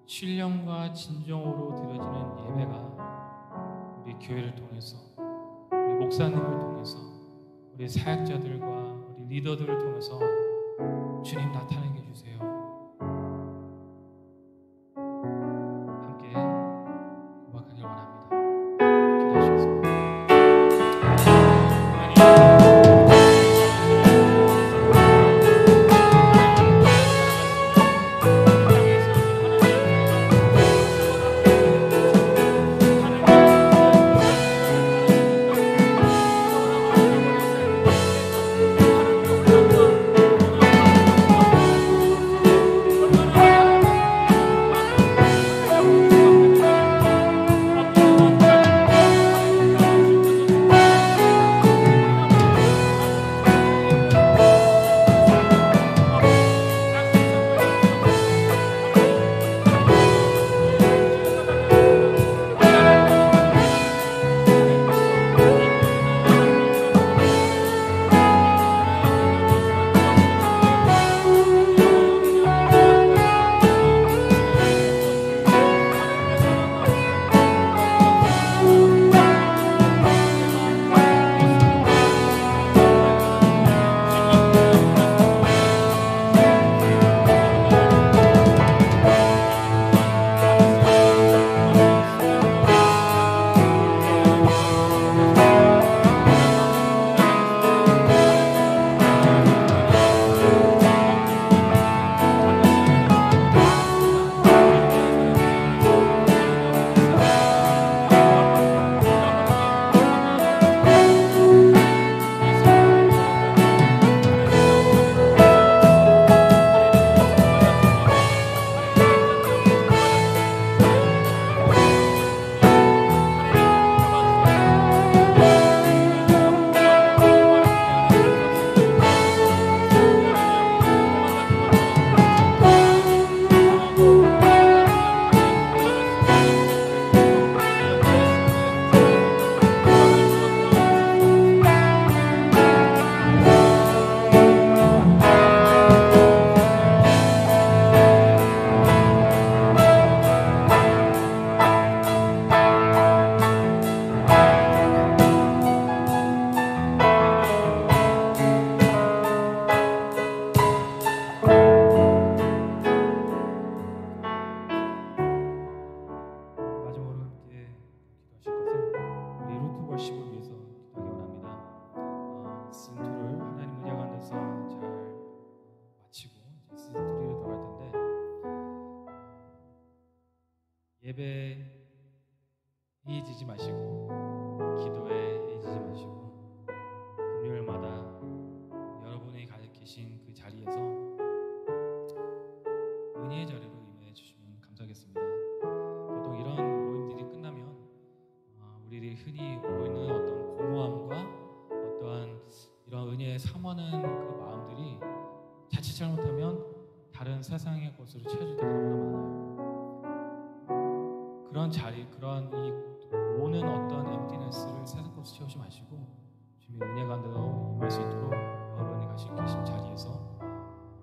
신령과 진정으로 드려지는 예배가 우리 교회를 통해서 우리 목사님을 통해서 우리 사역자들과 우리 리더들을 통해서 주님 나타나게 해주세요. 함께 고백하길 원합니다. 기도하시겠습니다. 예배에 잊지 마시고 기도에 잊지 마시고 금요일마다 여러분이 가 계신 그 자리에서 은혜의 자리로 임해 주시면 감사하겠습니다. 보통 이런 모임들이 끝나면 우리들이 흔히 보이는 어떤 공허함과 어떠한 이런 은혜에 사모하는 그 마음들이 자칫 잘못하면 다른 세상의 것으로 채워질 때가 너무나 많아요. 그런 자리, 그런 이 오는 어떤 엠티네스를 세상 것으로 채우지 마시고 주님의 은혜 가운데로 임할 수 있도록 여러분이 계신 자리에서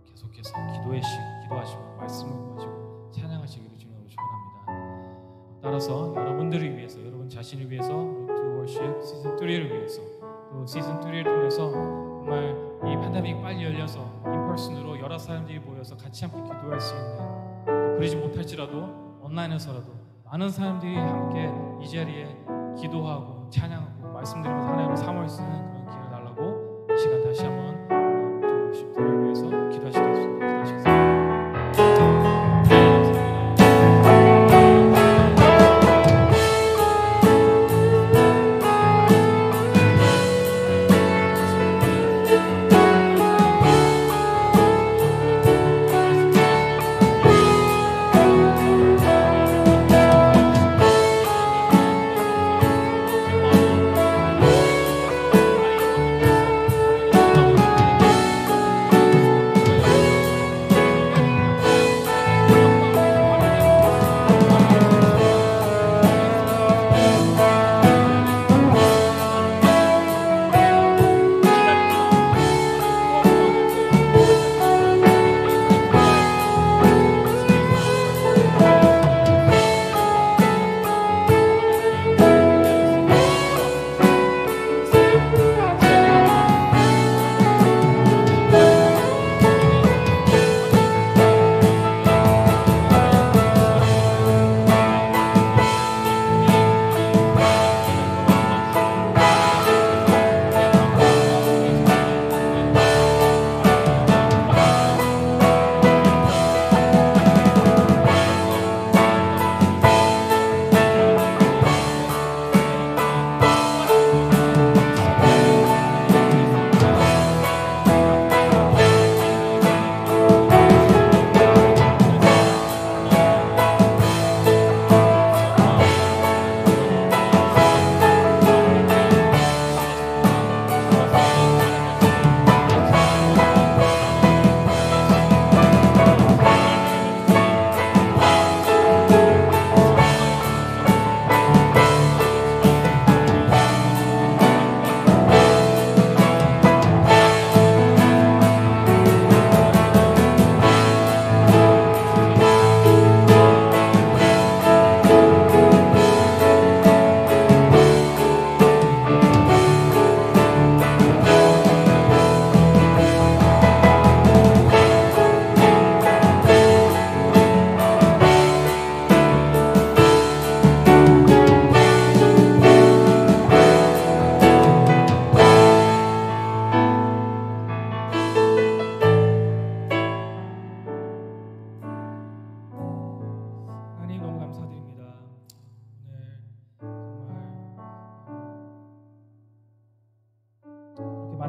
계속해서 기도하시고 말씀을 가지고 찬양하시기를 주님으로 축원합니다. 따라서 여러분들을 위해서, 여러분 자신을 위해서, Road to Worship 시즌 3를 위해서, 또 시즌 3를 통해서 정말 이 팬데믹 빨리 열려서 인퍼슨으로 여러 사람들이 모여서 같이 함께 기도할 수 있는, 또 그러지 못할지라도 온라인에서라도 많은 사람들이 함께 이 자리에 기도하고 찬양하고 말씀드리면서 하나님을 사모할 수 있는 그런 기회를 달라고 이 시간 다시 한번 주님을 위해서 기도하시겠습니다. 기도하시겠습니다.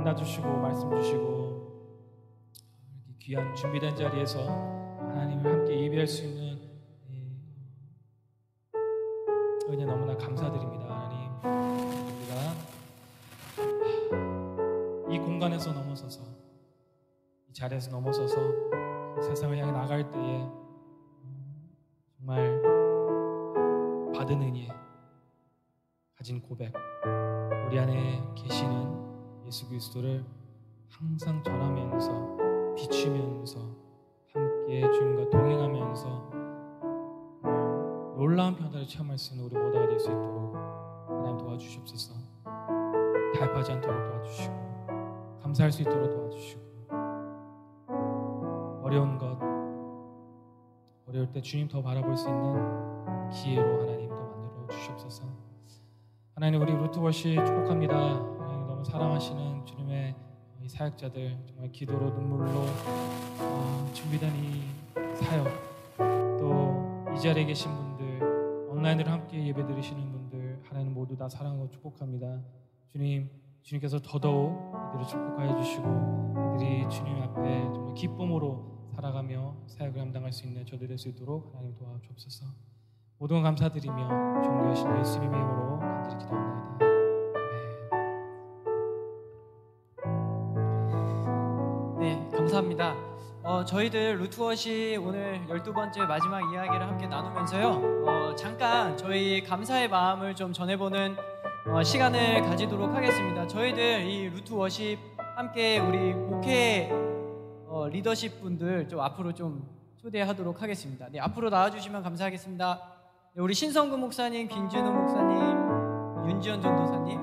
만나주시고 말씀 주시고 이렇게 귀한 준비된 자리에서 하나님을 함께 예배할 수 있는 은혜 너무나 감사드립니다. 하나님, 우리가 이 공간에서 넘어서서 이 자리에서 넘어서서 세상을 향해 나갈 때에 정말 받은 은혜, 가진 고백, 우리 안에 계시는 예수 그리스도를 항상 전하면서 비추면서 함께 주님과 동행하면서 놀라운 변화를 체험할 수 있는 우리 모두가 될 수 있도록 하나님 도와주시옵소서. 타협하지 않도록 도와주시고 감사할 수 있도록 도와주시고 어려운 것, 어려울 때 주님 더 바라볼 수 있는 기회로 하나님 더 만들어 주시옵소서. 하나님, 우리 루트워시 축복합니다. 하나님, 너무 사랑하시는 주님의 이 사역자들, 정말 기도로 눈물로 준비된 이 사역, 또 이 자리에 계신 분들, 온라인으로 함께 예배 드리시는 분들, 하나님 모두 다 사랑하고 축복합니다. 주님, 주님께서 더더욱 이들을 축복하여 주시고 이들이 주님 앞에 정말 기쁨으로 살아가며 사역을 감당할 수 있는 저들 될 수 있도록 하나님 도와주옵소서. 모든 것 감사드리며 존귀하신 예수님의 이름으로 간절히 기도합니다. 네, 감사합니다. 저희들 루트워시 오늘 12번째 마지막 이야기를 함께 나누면서요, 잠깐 저희 감사의 마음을 좀 전해보는 시간을 가지도록 하겠습니다. 저희들 이 루트워십 함께 우리 목회 리더십 분들 좀 앞으로 좀 초대하도록 하겠습니다. 네, 앞으로 나와주시면 감사하겠습니다. 네, 우리 신성근 목사님, 김진우 목사님, 윤지연 전도사님,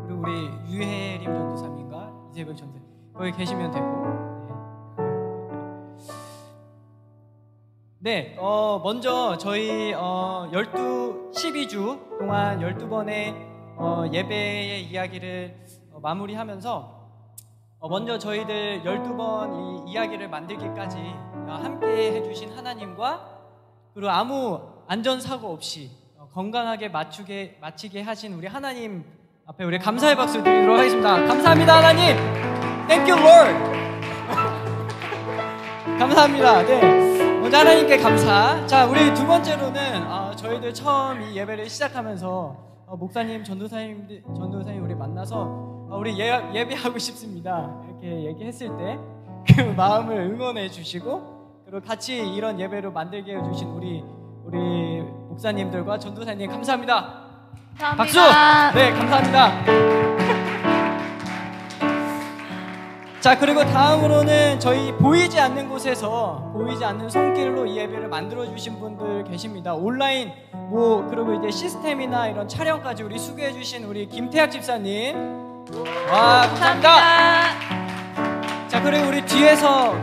그리고 우리 유혜림 전도사님과 이재백 전도사님 거기 계시면 되고. 네, 먼저 저희 12주 동안 12번의 예배의 이야기를 마무리하면서 먼저 저희들 12번 이 이야기를 만들기까지 함께 해주신 하나님과 그리고 아무 안전사고 없이 건강하게 마치게 하신 우리 하나님 앞에 우리 감사의 박수 드리도록 하겠습니다. 감사합니다, 하나님. Thank you, Lord. 감사합니다. 네, 먼저 하나님께 감사. 자, 우리 두 번째로는 저희들 처음 이 예배를 시작하면서 목사님, 전도사님 우리 만나서 우리 예배하고 싶습니다 이렇게 얘기했을 때 그 마음을 응원해 주시고 그리고 같이 이런 예배로 만들게 해주신 우리 목사님들과 전도사님 감사합니다. 감사합니다. 박수! 네, 감사합니다. 자, 그리고 다음으로는 저희 보이지 않는 곳에서 보이지 않는 손길로 이 예배를 만들어주신 분들 계십니다. 온라인 그리고 이제 시스템이나 이런 촬영까지 우리 수고해주신 우리 김태학 집사님, 와, 감사합니다. 자, 그리고 우리 뒤에서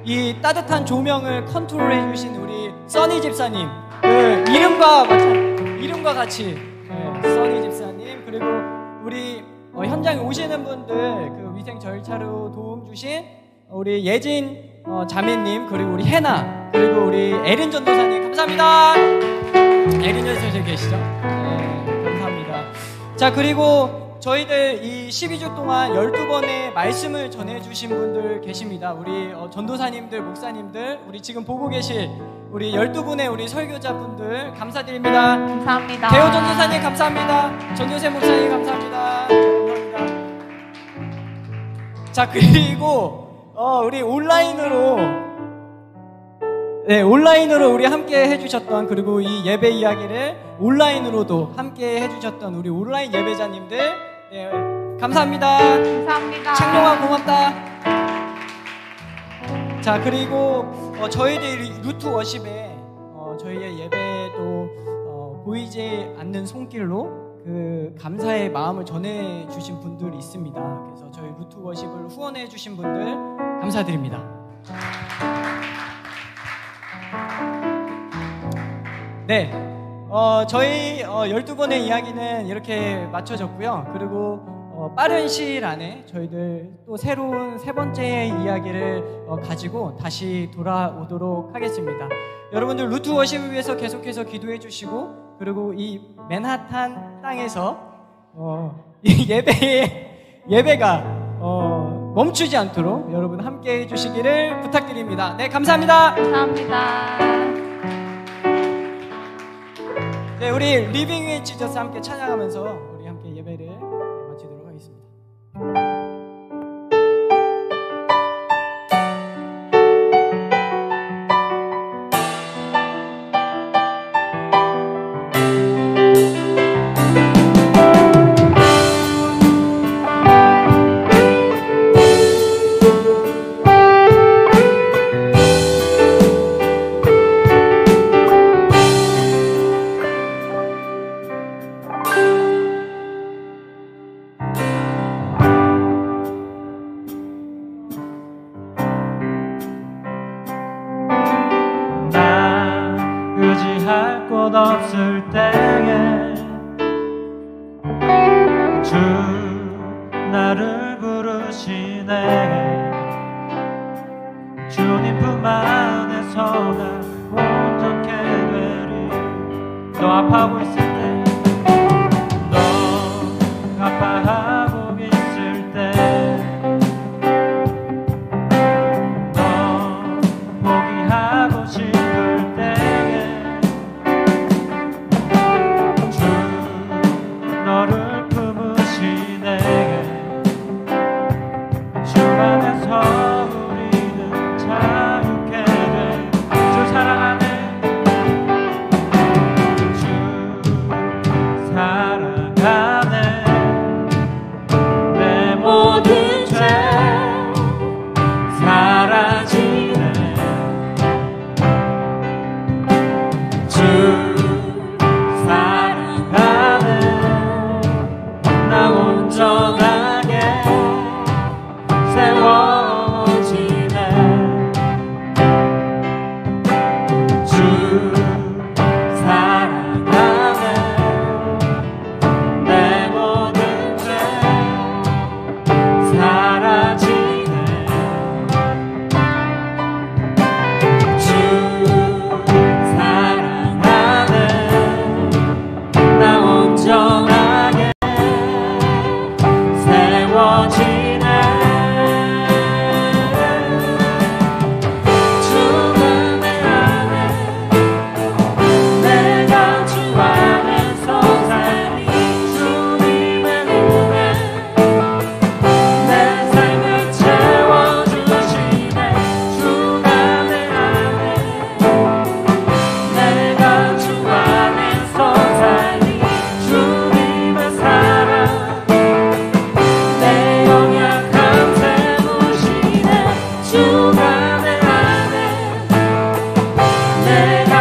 이 따뜻한 조명을 컨트롤해주신 우리 써니 집사님, 이름과 같이 써니 집사님, 그리고 우리 현장에 오시는 분들 위생 절차로 도움 주신 우리 예진 자매님, 그리고 우리 해나, 그리고 우리 에린 전도사님 감사합니다. 에린 전도사님 계시죠? 네, 감사합니다. 자, 그리고 저희들 이 12주 동안 12번의 말씀을 전해주신 분들 계십니다. 우리 전도사님들, 목사님들, 우리 지금 보고 계실 우리 12분의 우리 설교자분들 감사드립니다. 감사합니다. 대호 전도사님 감사합니다. 전도세 목사님 감사합니다. 자, 그리고 우리 온라인으로 우리 함께 해주셨던, 그리고 이 예배 이야기를 온라인으로도 함께 해주셨던 우리 온라인 예배자님들, 네, 감사합니다. 감사합니다. 창룡아 고맙다. 자, 그리고 저희들 루트 워십에 저희의 예배도 보이지 않는 손길로 그 감사의 마음을 전해주신 분들이 있습니다. 그래서 저희 루트 워십을 후원해주신 분들 감사드립니다. 네, 저희 12번의 이야기는 이렇게 마쳐졌고요. 그리고 빠른 시일 안에 저희들 또 새로운 세 번째 이야기를 가지고 다시 돌아오도록 하겠습니다. 여러분들 루트 워십을 위해서 계속해서 기도해 주시고, 그리고 이 맨하탄 땅에서 이 예배가 멈추지 않도록 여러분 함께 해주시기를 부탁드립니다. 네, 감사합니다. 감사합니다. 네, 우리 리빙 윈 지저스 함께 찬양하면서 우리 함께 예배를 마치도록 하겠습니다. 의지할 곳 없을 때에 주 나를 부르시네. 주님 품 안에서가 온전케 되리. 너 아파하고 있을 때, 너 아파하고 있을 때, 너 포기하고 싶을 때 너를 품으시네. 주 안에서 우리는 자유케 돼. 주 사랑하네. 주 사랑하네. 내 모든 죄 사라지네. 주 사랑하네. 나 온전하게 세워지네. 주 사랑하네. 내 모든 죄 사라지네. 주 사랑하네. 나 온전하게 세워지네. 주가 내 안에, 내가 주 안에서 살리. 주님의 은혜 내 삶을 채워주시네. 주가 내 안에, 내가 주 안에서 살리. 주님의 사랑 내 연약함 채우시네. 주가 내 안에, 내가